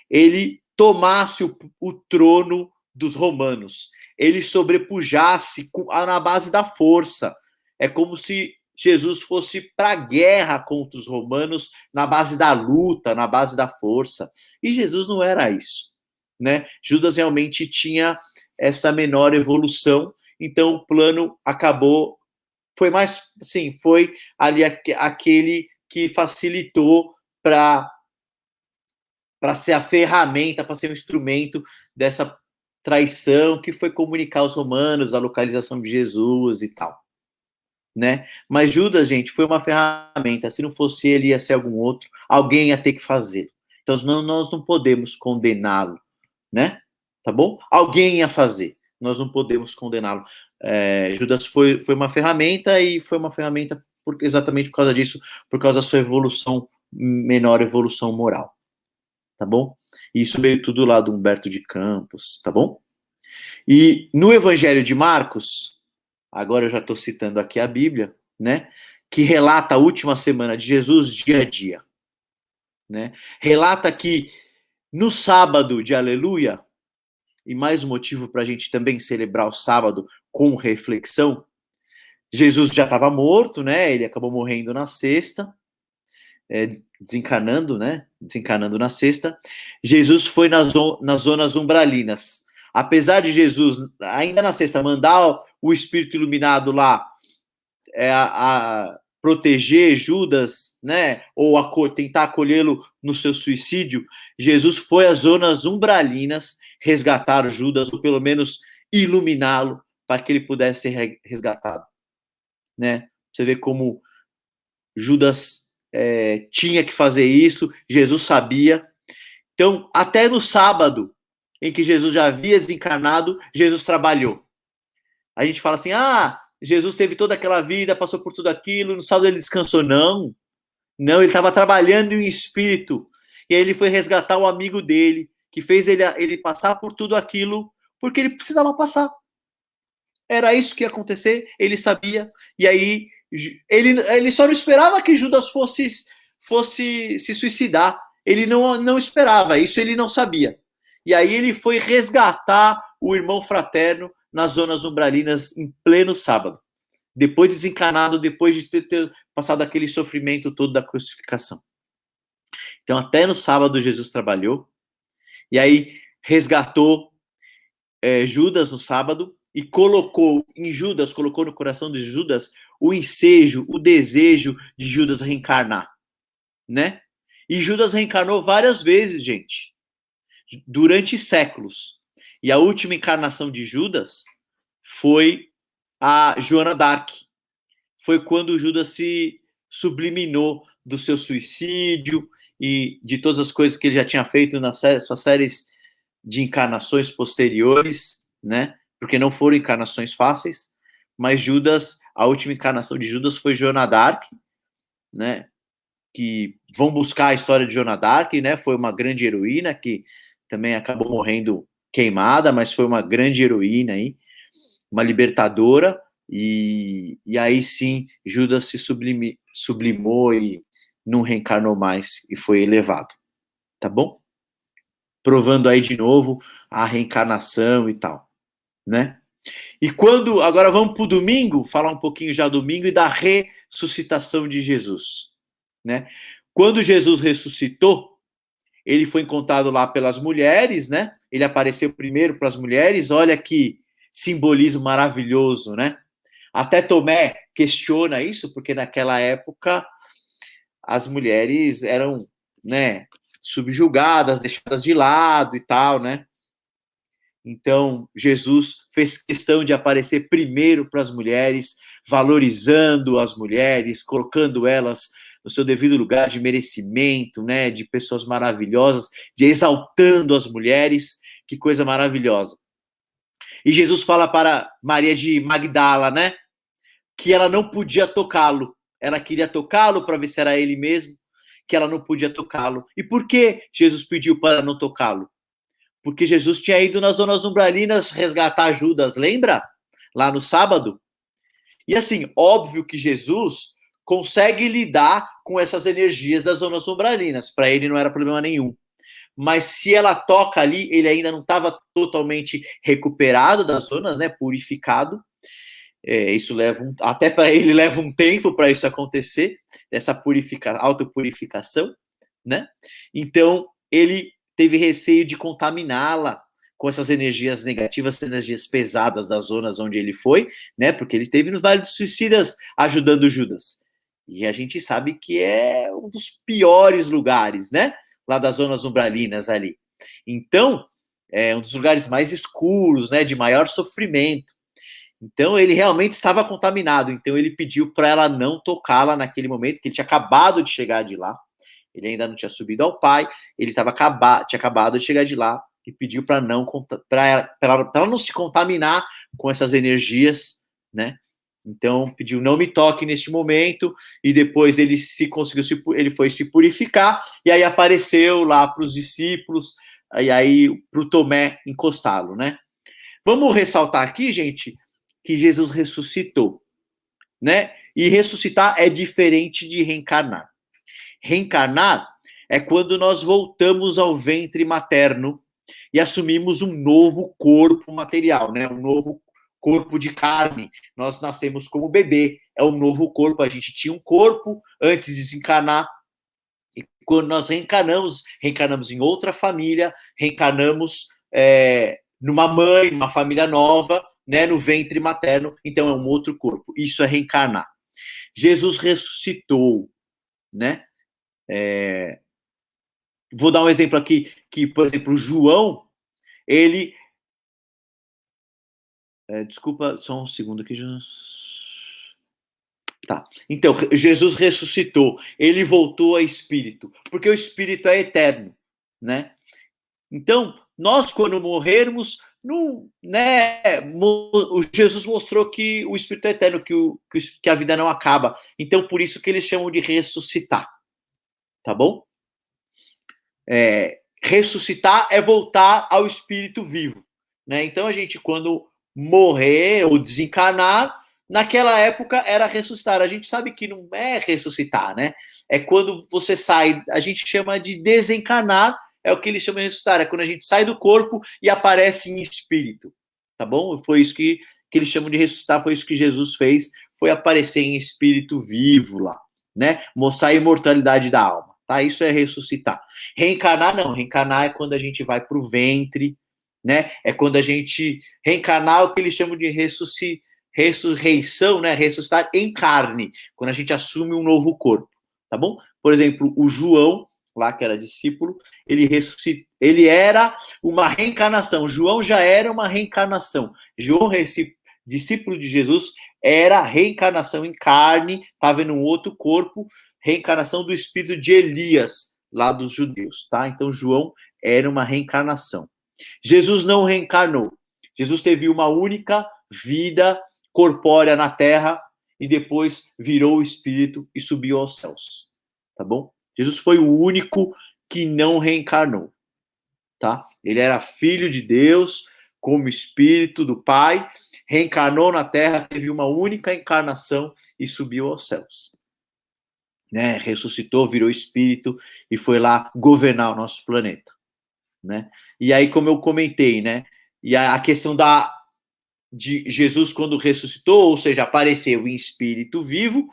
ele tomasse o trono dos romanos. Ele sobrepujasse na base da força. É como se Jesus fosse para a guerra contra os romanos na base da luta, na base da força. E Jesus não era isso, né? Judas realmente tinha essa menor evolução, então o plano acabou, foi mais, assim, foi ali aquele que facilitou para ser a ferramenta, para ser o instrumento dessa traição, que foi comunicar aos romanos a localização de Jesus e tal, né? Mas Judas, gente, foi uma ferramenta. Se não fosse ele, ia ser algum outro. Alguém ia ter que fazer. Então, nós não podemos condená-lo, né? Tá bom? Alguém ia fazer. Nós não podemos condená-lo. Judas foi uma ferramenta e foi uma ferramenta exatamente por causa disso, por causa da sua evolução, menor evolução moral. Tá bom? Isso veio tudo lá do Humberto de Campos, tá bom? E no Evangelho de Marcos, agora eu já estou citando aqui a Bíblia, né? Que relata a última semana de Jesus dia a dia, né? Relata que no sábado de Aleluia, e mais um motivo para a gente também celebrar o sábado com reflexão, Jesus já estava morto, né? Ele acabou morrendo na sexta, desencarnando, né? Desencarnando na sexta. Jesus foi nas zonas umbralinas. Apesar de Jesus, ainda na sexta, mandar o Espírito Iluminado lá a proteger Judas, né? Ou tentar acolhê-lo no seu suicídio, Jesus foi às zonas umbralinas resgatar Judas, ou pelo menos iluminá-lo para que ele pudesse ser resgatado, né? Você vê como Judas tinha que fazer isso, Jesus sabia. Então, até no sábado, em que Jesus já havia desencarnado, Jesus trabalhou. A gente fala assim, Jesus teve toda aquela vida, passou por tudo aquilo, no sábado ele descansou. Não, ele estava trabalhando em espírito. E aí ele foi resgatar o amigo dele, que fez ele passar por tudo aquilo, porque ele precisava passar. Era isso que ia acontecer, ele sabia. E aí ele só não esperava que Judas fosse se suicidar. Ele não esperava, isso ele não sabia. E aí ele foi resgatar o irmão fraterno nas zonas umbralinas em pleno sábado. Depois de desencarnado, depois de ter passado aquele sofrimento todo da crucificação. Então até no sábado Jesus trabalhou. E aí resgatou Judas no sábado e colocou no coração de Judas o ensejo, o desejo de Judas reencarnar, né? E Judas reencarnou várias vezes, gente, durante séculos. E a última encarnação de Judas foi a Joana d'Arc. Foi quando Judas se subliminou do seu suicídio e de todas as coisas que ele já tinha feito nas suas séries de encarnações posteriores, né? Porque não foram encarnações fáceis, mas Judas, a última encarnação de Judas foi Joana d'Arc, né? Que vão buscar a história de Joana d'Arc, né? Foi uma grande heroína que também acabou morrendo queimada, mas foi uma grande heroína aí, uma libertadora, e aí sim Judas se sublimou e não reencarnou mais e foi elevado, tá bom? Provando aí de novo a reencarnação e tal, né? E agora vamos para o domingo, falar um pouquinho já domingo e da ressuscitação de Jesus, né? Quando Jesus ressuscitou, ele foi encontrado lá pelas mulheres, né? Ele apareceu primeiro para as mulheres, olha que simbolismo maravilhoso, né? Até Tomé questiona isso, porque naquela época as mulheres eram, né, subjugadas, deixadas de lado e tal, né? Então, Jesus fez questão de aparecer primeiro para as mulheres, valorizando as mulheres, colocando elas no seu devido lugar de merecimento, né, de pessoas maravilhosas, de exaltando as mulheres, que coisa maravilhosa. E Jesus fala para Maria de Magdala, né, que ela não podia tocá-lo. Ela queria tocá-lo para ver se era ele mesmo, que ela não podia tocá-lo. E por que Jesus pediu para não tocá-lo? Porque Jesus tinha ido nas zonas umbralinas resgatar Judas, lembra? Lá no sábado. E assim, óbvio que Jesus consegue lidar com essas energias das zonas umbralinas. Para ele não era problema nenhum. mas se ela toca ali, ele ainda não estava totalmente recuperado das zonas, né, purificado. Isso até para ele leva um tempo para isso acontecer, essa autopurificação, né? Então, ele teve receio de contaminá-la com essas energias negativas, energias pesadas das zonas onde ele foi, né? Porque ele teve no Vale dos Suicidas ajudando Judas. E a gente sabe que é um dos piores lugares, né? Lá das zonas umbralinas ali. Então, é um dos lugares mais escuros, né? De maior sofrimento. Então, ele realmente estava contaminado. Então, ele pediu para ela não tocá-la naquele momento, que ele tinha acabado de chegar de lá. Ele ainda não tinha subido ao Pai. Ele tinha acabado de chegar de lá e pediu para ela não se contaminar com essas energias, né? Então, pediu, não me toque neste momento. E depois ele ele foi se purificar. E aí apareceu lá para os discípulos, e aí para o Tomé encostá-lo, né? Vamos ressaltar aqui, gente, que Jesus ressuscitou, né? E ressuscitar é diferente de reencarnar. Reencarnar é quando nós voltamos ao ventre materno e assumimos um novo corpo material, né? Um novo corpo de carne. Nós nascemos como bebê, é um novo corpo. A gente tinha um corpo antes de desencarnar. E quando nós reencarnamos em outra família, reencarnamos numa mãe, numa família nova, né, no ventre materno, então é um outro corpo. Isso é reencarnar. Jesus ressuscitou, né? Vou dar um exemplo aqui, que, por exemplo, João, ele... desculpa, só um segundo aqui. Tá. Então, Jesus ressuscitou, ele voltou a espírito, porque o espírito é eterno, né? Então, nós, quando morrermos, não, né, Jesus mostrou que o Espírito é eterno, que a vida não acaba. Então, por isso que eles chamam de ressuscitar. Tá bom? Ressuscitar é voltar ao Espírito vivo. Né? Então, a gente, quando morrer ou desencarnar, naquela época era ressuscitar. A gente sabe que não é ressuscitar, né? É quando você sai, a gente chama de desencarnar, é o que eles chamam de ressuscitar, é quando a gente sai do corpo e aparece em espírito, tá bom? Foi isso que eles chamam de ressuscitar, foi isso que Jesus fez, foi aparecer em espírito vivo lá, né? Mostrar a imortalidade da alma, tá? Isso é ressuscitar. Reencarnar não, reencarnar é quando a gente vai pro ventre, né? É quando a gente reencarnar, é o que eles chamam de ressurreição, né? Ressuscitar em carne, quando a gente assume um novo corpo, tá bom? Por exemplo, o João, lá que era discípulo, ele era uma reencarnação. João já era uma reencarnação. João, discípulo de Jesus, era reencarnação em carne, estava em um outro corpo, reencarnação do espírito de Elias, lá dos judeus, tá? Então, João era uma reencarnação. Jesus não reencarnou. Jesus teve uma única vida corpórea na terra e depois virou o espírito e subiu aos céus, tá bom? Jesus foi o único que não reencarnou, tá? Ele era filho de Deus, como espírito do Pai, reencarnou na Terra, teve uma única encarnação e subiu aos céus. Né? Ressuscitou, virou espírito e foi lá governar o nosso planeta, né? E aí, como eu comentei, né? E a questão de Jesus quando ressuscitou, ou seja, apareceu em espírito vivo,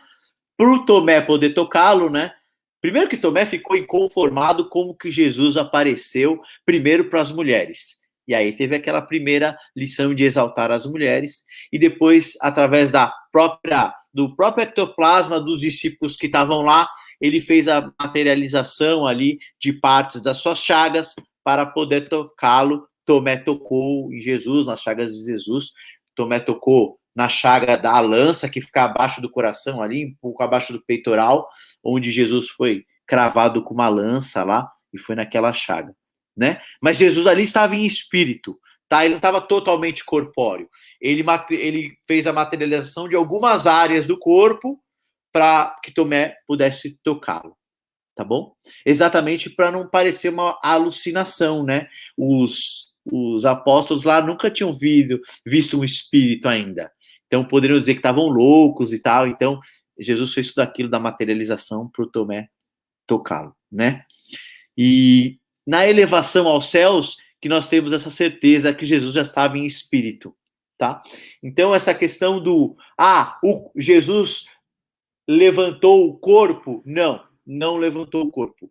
para o Tomé poder tocá-lo, né? Primeiro que Tomé ficou inconformado como que Jesus apareceu primeiro para as mulheres. E aí teve aquela primeira lição de exaltar as mulheres, e depois, através do próprio ectoplasma dos discípulos que estavam lá, ele fez a materialização ali de partes das suas chagas para poder tocá-lo. Tomé tocou em Jesus, nas chagas de Jesus. Tomé tocou na chaga da lança, que fica abaixo do coração ali, um pouco abaixo do peitoral, onde Jesus foi cravado com uma lança lá, e foi naquela chaga, né? Mas Jesus ali estava em espírito, tá? Ele não estava totalmente corpóreo. Ele fez a materialização de algumas áreas do corpo para que Tomé pudesse tocá-lo, tá bom? Exatamente para não parecer uma alucinação, né? Os apóstolos lá nunca tinham visto um espírito ainda. Então, poderiam dizer que estavam loucos e tal. Então, Jesus fez tudo aquilo da materialização para o Tomé tocá-lo, né? E na elevação aos céus que nós temos essa certeza que Jesus já estava em espírito, tá? Então, essa questão do, o Jesus levantou o corpo, não levantou o corpo.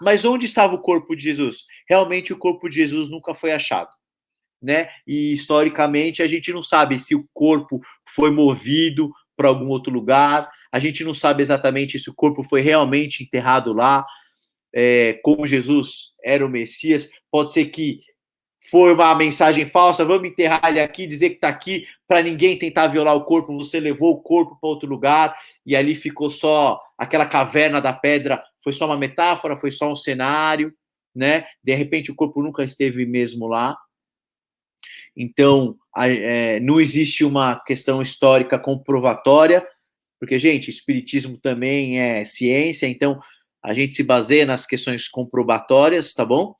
Mas onde estava o corpo de Jesus? Realmente o corpo de Jesus nunca foi achado, né? E historicamente a gente não sabe se o corpo foi movido para algum outro lugar, a gente não sabe exatamente se o corpo foi realmente enterrado lá, como Jesus era o Messias. Pode ser que foi uma mensagem falsa, vamos enterrar ele aqui, dizer que está aqui, para ninguém tentar violar o corpo, você levou o corpo para outro lugar, e ali ficou só aquela caverna da pedra, foi só uma metáfora, foi só um cenário, né? De repente o corpo nunca esteve mesmo lá. Então, não existe uma questão histórica comprovatória, porque, gente, espiritismo também é ciência, então a gente se baseia nas questões comprobatórias, tá bom?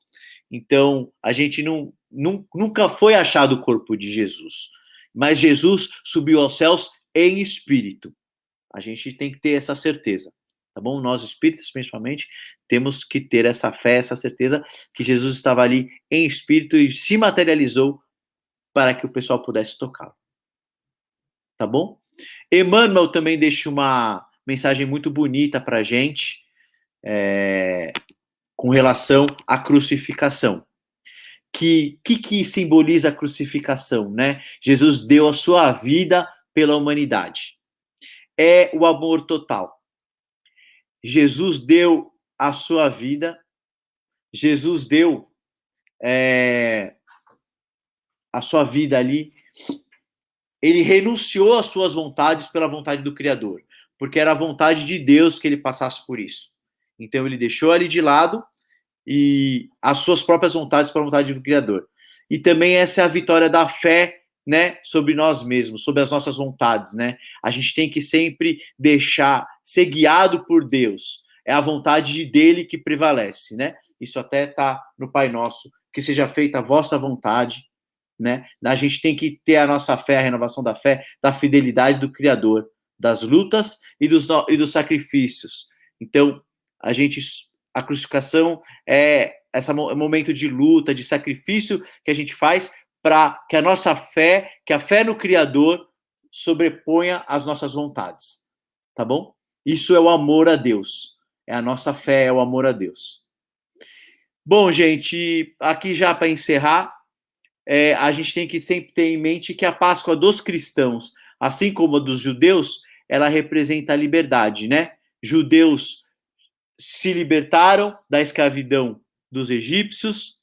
Então, a gente nunca foi achado o corpo de Jesus, mas Jesus subiu aos céus em espírito. A gente tem que ter essa certeza, tá bom? Nós espíritos, principalmente, temos que ter essa fé, essa certeza que Jesus estava ali em espírito e se materializou para que o pessoal pudesse tocá-lo. Tá bom? Emmanuel também deixa uma mensagem muito bonita para a gente, com relação à crucificação. Que simboliza a crucificação, né? Jesus deu a sua vida pela humanidade. É o amor total. Jesus deu a sua vida, Jesus deu a sua vida ali, ele renunciou às suas vontades pela vontade do Criador, porque era a vontade de Deus que ele passasse por isso. Então ele deixou ali de lado e as suas próprias vontades pela vontade do Criador. E também essa é a vitória da fé, né, sobre nós mesmos, sobre as nossas vontades, né? A gente tem que sempre deixar ser guiado por Deus. É a vontade dele que prevalece, né? Isso até está no Pai Nosso, que seja feita a vossa vontade, né? A gente tem que ter a nossa fé, a renovação da fé, da fidelidade do Criador, das lutas e dos sacrifícios. Então, a crucificação é esse momento de luta, de sacrifício que a gente faz para que a nossa fé, que a fé no Criador sobreponha as nossas vontades, tá bom? Isso é o amor a Deus, é a nossa fé, é o amor a Deus. Bom, gente, aqui já para encerrar, a gente tem que sempre ter em mente que a Páscoa dos cristãos, assim como a dos judeus, ela representa a liberdade, né? Judeus se libertaram da escravidão dos egípcios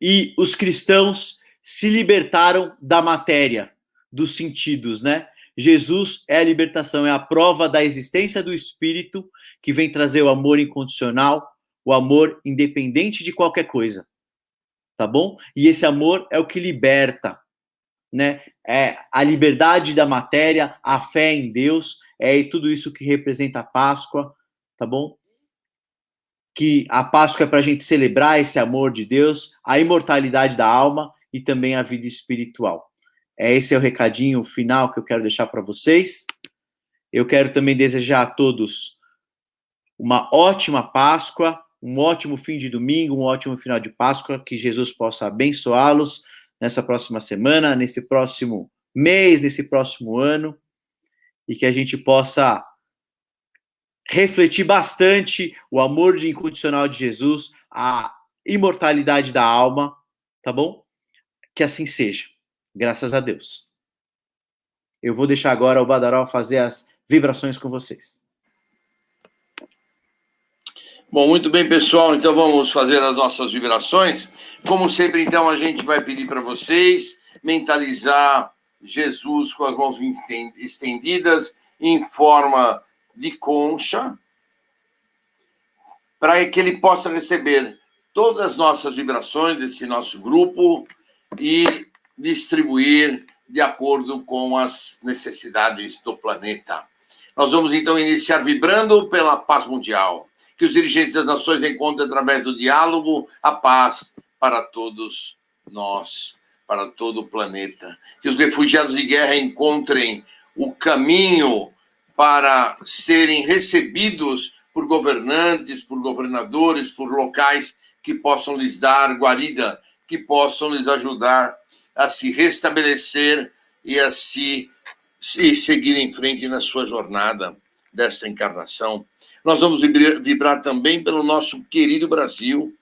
e os cristãos se libertaram da matéria, dos sentidos, né? Jesus é a libertação, é a prova da existência do Espírito que vem trazer o amor incondicional, o amor independente de qualquer coisa, tá bom? E esse amor é o que liberta, né? É a liberdade da matéria, a fé em Deus, tudo isso que representa a Páscoa, tá bom? Que a Páscoa é para a gente celebrar esse amor de Deus, a imortalidade da alma e também a vida espiritual. Esse é o recadinho final que eu quero deixar para vocês. Eu quero também desejar a todos uma ótima Páscoa, um ótimo fim de domingo, um ótimo final de Páscoa, que Jesus possa abençoá-los nessa próxima semana, nesse próximo mês, nesse próximo ano, e que a gente possa refletir bastante o amor incondicional de Jesus, a imortalidade da alma, tá bom? Que assim seja, graças a Deus. Eu vou deixar agora o Badaró fazer as vibrações com vocês. Bom, muito bem, pessoal, então vamos fazer as nossas vibrações. Como sempre, então, a gente vai pedir para vocês mentalizar Jesus com as mãos estendidas em forma de concha, para que ele possa receber todas as nossas vibrações desse nosso grupo e distribuir de acordo com as necessidades do planeta. Nós vamos, então, iniciar vibrando pela paz mundial. Que os dirigentes das nações encontrem, através do diálogo, a paz para todos nós, para todo o planeta. Que os refugiados de guerra encontrem o caminho para serem recebidos por governantes, por governadores, por locais que possam lhes dar guarida, que possam lhes ajudar a se restabelecer e a se seguir em frente na sua jornada desta encarnação. Nós vamos vibrar também pelo nosso querido Brasil,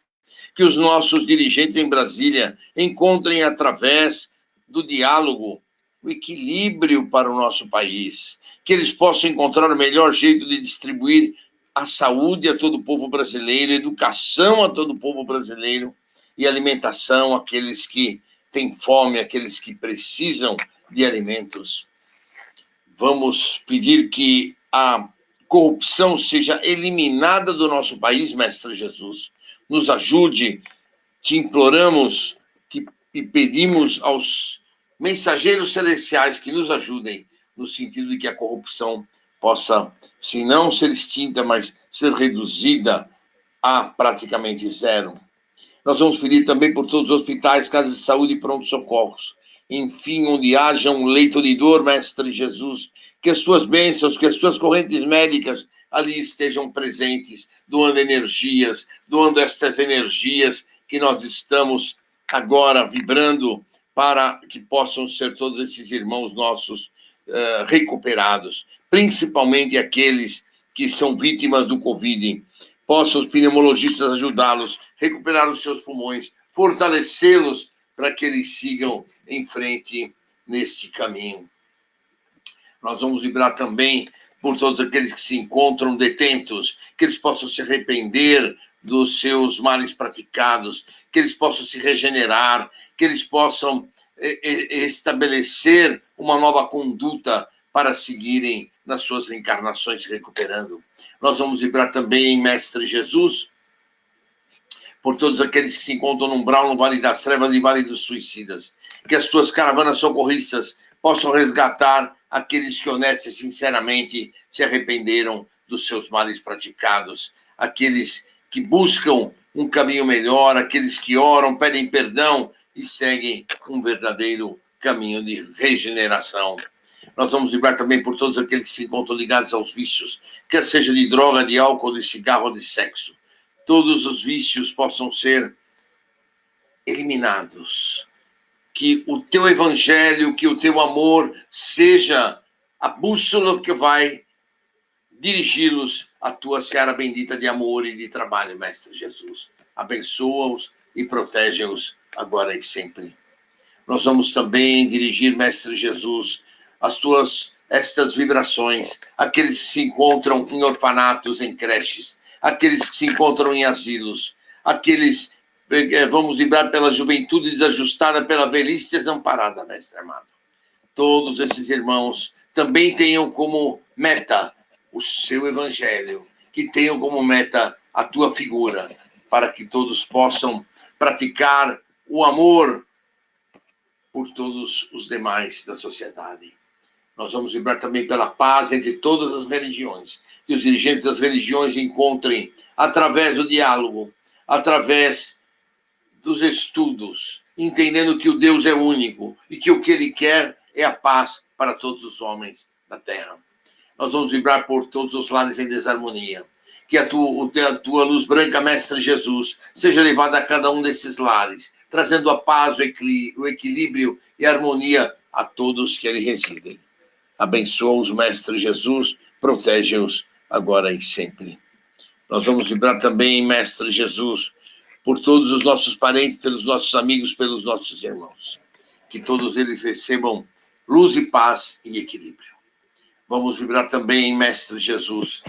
que os nossos dirigentes em Brasília encontrem, através do diálogo, o equilíbrio para o nosso país, que eles possam encontrar o melhor jeito de distribuir a saúde a todo o povo brasileiro, educação a todo o povo brasileiro e alimentação àqueles que têm fome, àqueles que precisam de alimentos. Vamos pedir que a corrupção seja eliminada do nosso país, Mestre Jesus. Nos ajude, te imploramos e pedimos aos mensageiros celestiais que nos ajudem, no sentido de que a corrupção possa, se não ser extinta, mas ser reduzida a praticamente zero. Nós vamos pedir também por todos os hospitais, casas de saúde e pronto-socorros. Enfim, onde haja um leito de dor, Mestre Jesus, que as suas bênçãos, que as suas correntes médicas ali estejam presentes, doando energias, doando estas energias que nós estamos agora vibrando para que possam ser todos esses irmãos nossos recuperados, principalmente aqueles que são vítimas do Covid. Possam os pneumologistas ajudá-los, recuperar os seus pulmões, fortalecê-los para que eles sigam em frente neste caminho. Nós vamos vibrar também por todos aqueles que se encontram detentos, que eles possam se arrepender dos seus males praticados, que eles possam se regenerar, que eles possam estabelecer uma nova conduta para seguirem nas suas encarnações recuperando. Nós vamos vibrar também em Mestre Jesus, por todos aqueles que se encontram no umbral, no Vale das Trevas e Vale dos Suicidas, que as suas caravanas socorristas possam resgatar aqueles que honesta e sinceramente se arrependeram dos seus males praticados, aqueles que buscam um caminho melhor, aqueles que oram, pedem perdão e seguem um verdadeiro caminho de regeneração. Nós vamos vibrar também por todos aqueles que se encontram ligados aos vícios, quer seja de droga, de álcool, de cigarro ou de sexo. Todos os vícios possam ser eliminados. Que o teu evangelho, que o teu amor seja a bússola que vai dirigi-los à tua seara bendita de amor e de trabalho, Mestre Jesus. Abençoa-os e protege-os agora e sempre. Nós vamos também dirigir, Mestre Jesus, estas vibrações, aqueles que se encontram em orfanatos, em creches, aqueles que se encontram em asilos, aqueles, vamos vibrar pela juventude desajustada, pela velhice desamparada, Mestre amado. Todos esses irmãos também tenham como meta o seu evangelho, que tenham como meta a tua figura, para que todos possam praticar o amor por todos os demais da sociedade. Nós vamos vibrar também pela paz entre todas as religiões, que os dirigentes das religiões encontrem, através do diálogo, através dos estudos, entendendo que o Deus é único e que o que ele quer é a paz para todos os homens da terra. Nós vamos vibrar por todos os lares em desarmonia, que a tua luz branca, Mestre Jesus, seja levada a cada um desses lares, trazendo a paz, o equilíbrio e a harmonia a todos que ali residem. Abençoa-os, Mestre Jesus, protege-os agora e sempre. Nós vamos vibrar também, Mestre Jesus, por todos os nossos parentes, pelos nossos amigos, pelos nossos irmãos. Que todos eles recebam luz e paz e equilíbrio. Vamos vibrar também, Mestre Jesus,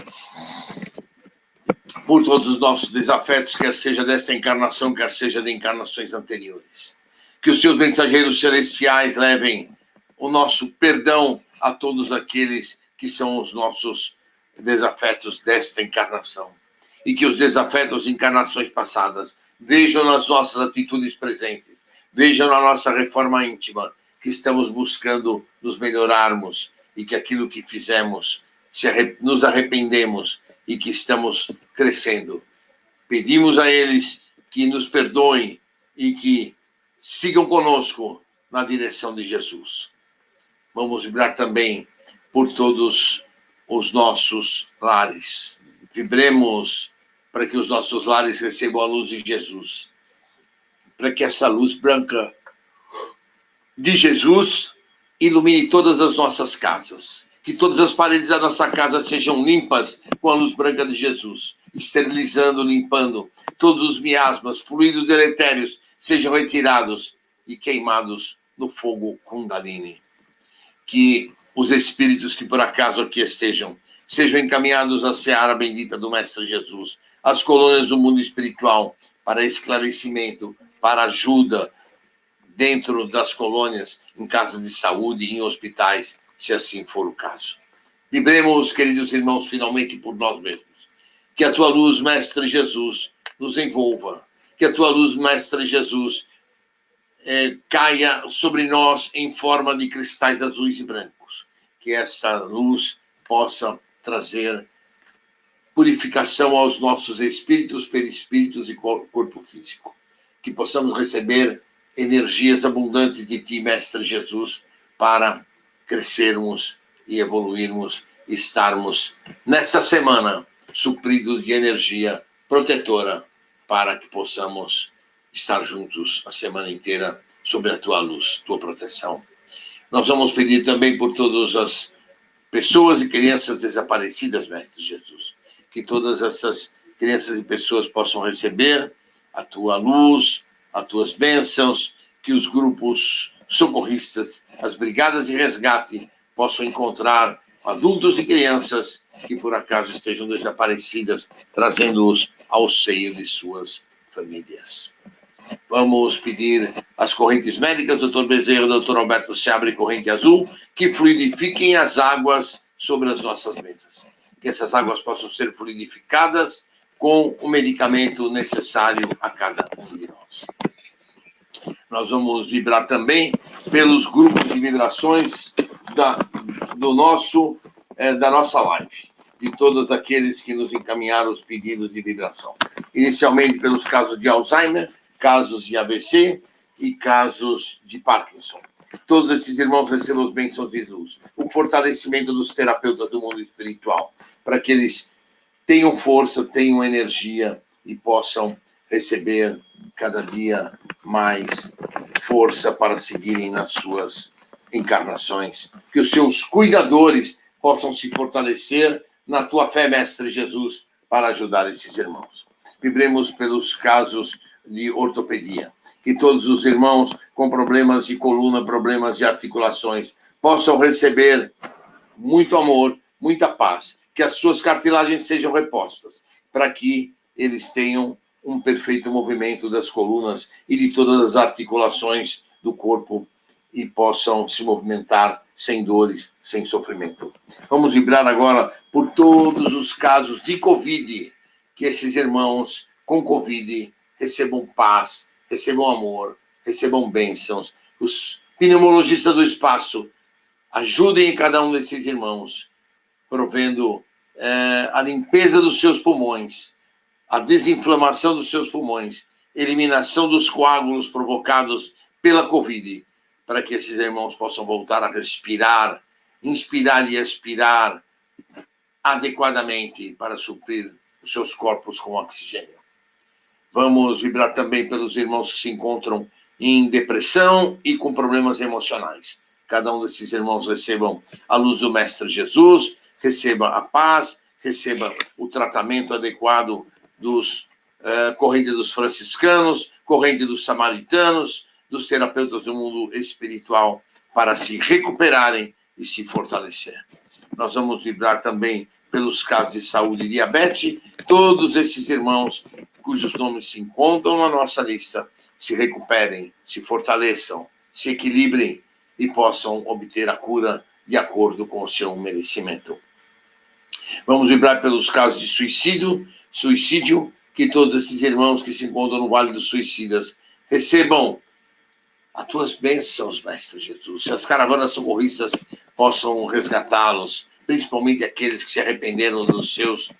por todos os nossos desafetos, quer seja desta encarnação, quer seja de encarnações anteriores. Que os seus mensageiros celestiais levem o nosso perdão a todos aqueles que são os nossos desafetos desta encarnação. E que os desafetos de encarnações passadas vejam nas nossas atitudes presentes, vejam na nossa reforma íntima, que estamos buscando nos melhorarmos e que aquilo que fizemos, nos arrependemos e que estamos crescendo. Pedimos a eles que nos perdoem e que sigam conosco na direção de Jesus. Vamos vibrar também por todos os nossos lares. Vibremos para que os nossos lares recebam a luz de Jesus, para que essa luz branca de Jesus ilumine todas as nossas casas, que todas as paredes da nossa casa sejam limpas com a luz branca de Jesus, esterilizando, limpando, todos os miasmas, fluidos deletérios sejam retirados e queimados no fogo Kundalini. Que os espíritos que por acaso aqui estejam sejam encaminhados à seara bendita do Mestre Jesus, às colônias do mundo espiritual, para esclarecimento, para ajuda dentro das colônias, em casas de saúde e em hospitais, se assim for o caso. Vibremos, queridos irmãos, finalmente por nós mesmos. Que a tua luz, Mestre Jesus, nos envolva. Que a tua luz, Mestre Jesus, caia sobre nós em forma de cristais azuis e brancos. Que essa luz possa trazer purificação aos nossos espíritos, perispíritos e corpo físico. Que possamos receber energias abundantes de ti, Mestre Jesus, para crescermos e evoluirmos, estarmos nesta semana supridos de energia protetora, para que possamos estar juntos a semana inteira sob a tua luz, tua proteção. Nós vamos pedir também por todas as pessoas e crianças desaparecidas, Mestre Jesus, que todas essas crianças e pessoas possam receber a tua luz, as tuas bênçãos, que os grupos socorristas, as brigadas de resgate, possam encontrar adultos e crianças que por acaso estejam desaparecidas, trazendo-os ao seio de suas famílias. Vamos pedir às correntes médicas, Dr. Bezerra, Dr. Alberto Seabra e Corrente Azul, que fluidifiquem as águas sobre as nossas mesas. Que essas águas possam ser fluidificadas com o medicamento necessário a cada um de nós. Nós vamos vibrar também pelos grupos de vibrações da nossa live, de todos aqueles que nos encaminharam os pedidos de vibração. Inicialmente pelos casos de Alzheimer, casos de AVC e casos de Parkinson. Todos esses irmãos recebam as bênçãos de luz, o fortalecimento dos terapeutas do mundo espiritual, para que eles tenham força, tenham energia e possam receber cada dia mais força para seguirem nas suas encarnações. Que os seus cuidadores possam se fortalecer na tua fé, Mestre Jesus, para ajudar esses irmãos. Vibremos pelos casos de ortopedia. Que todos os irmãos com problemas de coluna, problemas de articulações, possam receber muito amor, muita paz. Que as suas cartilagens sejam repostas, para que eles tenham um perfeito movimento das colunas e de todas as articulações do corpo e possam se movimentar sem dores, sem sofrimento. Vamos vibrar agora por todos os casos de Covid, que esses irmãos com Covid recebam paz, recebam amor, recebam bênçãos. Os pneumologistas do espaço ajudem cada um desses irmãos, provendo a limpeza dos seus pulmões, a desinflamação dos seus pulmões, eliminação dos coágulos provocados pela Covid, para que esses irmãos possam voltar a respirar, inspirar e expirar adequadamente para suprir os seus corpos com oxigênio. Vamos vibrar também pelos irmãos que se encontram em depressão e com problemas emocionais. Cada um desses irmãos recebam a luz do Mestre Jesus, receba a paz, receba o tratamento adequado dos corrente dos franciscanos, corrente dos samaritanos, dos terapeutas do mundo espiritual, para se recuperarem e se fortalecer. Nós vamos vibrar também pelos casos de saúde e diabetes, todos esses irmãos cujos nomes se encontram na nossa lista, se recuperem, se fortaleçam, se equilibrem e possam obter a cura de acordo com o seu merecimento. Vamos vibrar pelos casos de suicídio, que todos esses irmãos que se encontram no Vale dos Suicidas recebam as tuas bênçãos, Mestre Jesus, que as caravanas socorristas possam resgatá-los, principalmente aqueles que se arrependeram dos seus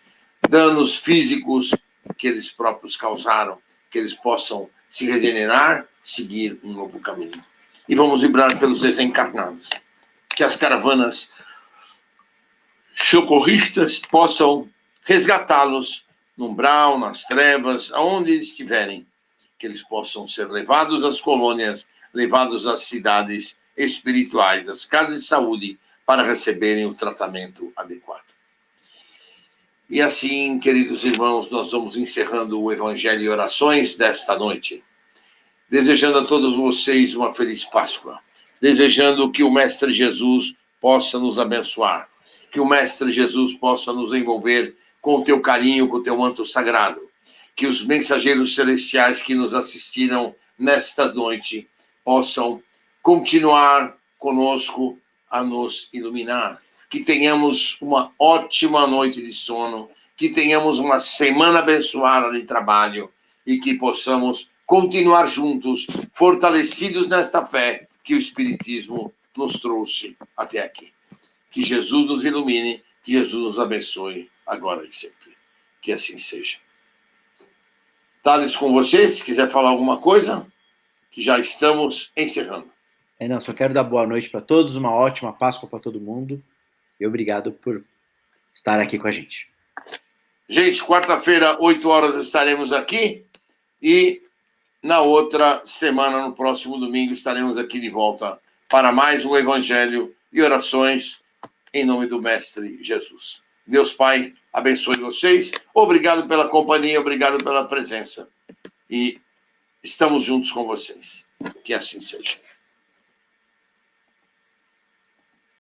danos físicos que eles próprios causaram, que eles possam se regenerar, seguir um novo caminho. E vamos vibrar pelos desencarnados, que as caravanas socorristas possam resgatá-los no umbral, nas trevas, aonde eles estiverem, que eles possam ser levados às colônias, levados às cidades espirituais, às casas de saúde, para receberem o tratamento adequado. E assim, queridos irmãos, nós vamos encerrando o Evangelho e Orações desta noite, desejando a todos vocês uma feliz Páscoa, desejando que o Mestre Jesus possa nos abençoar, que o Mestre Jesus possa nos envolver com o teu carinho, com o teu manto sagrado, que os mensageiros celestiais que nos assistiram nesta noite possam continuar conosco a nos iluminar, que tenhamos uma ótima noite de sono, que tenhamos uma semana abençoada de trabalho e que possamos continuar juntos, fortalecidos nesta fé que o Espiritismo nos trouxe até aqui. Que Jesus nos ilumine, que Jesus nos abençoe, agora e sempre. Que assim seja. Thales, com você, se quiser falar alguma coisa, que já estamos encerrando. Não, só quero dar boa noite para todos, uma ótima Páscoa para todo mundo e obrigado por estar aqui com a gente. Gente, quarta-feira, 8 horas, estaremos aqui e na outra semana, no próximo domingo, estaremos aqui de volta para mais um Evangelho e Orações em nome do Mestre Jesus. Deus Pai abençoe vocês. Obrigado pela companhia, obrigado pela presença. E estamos juntos com vocês. Que assim seja.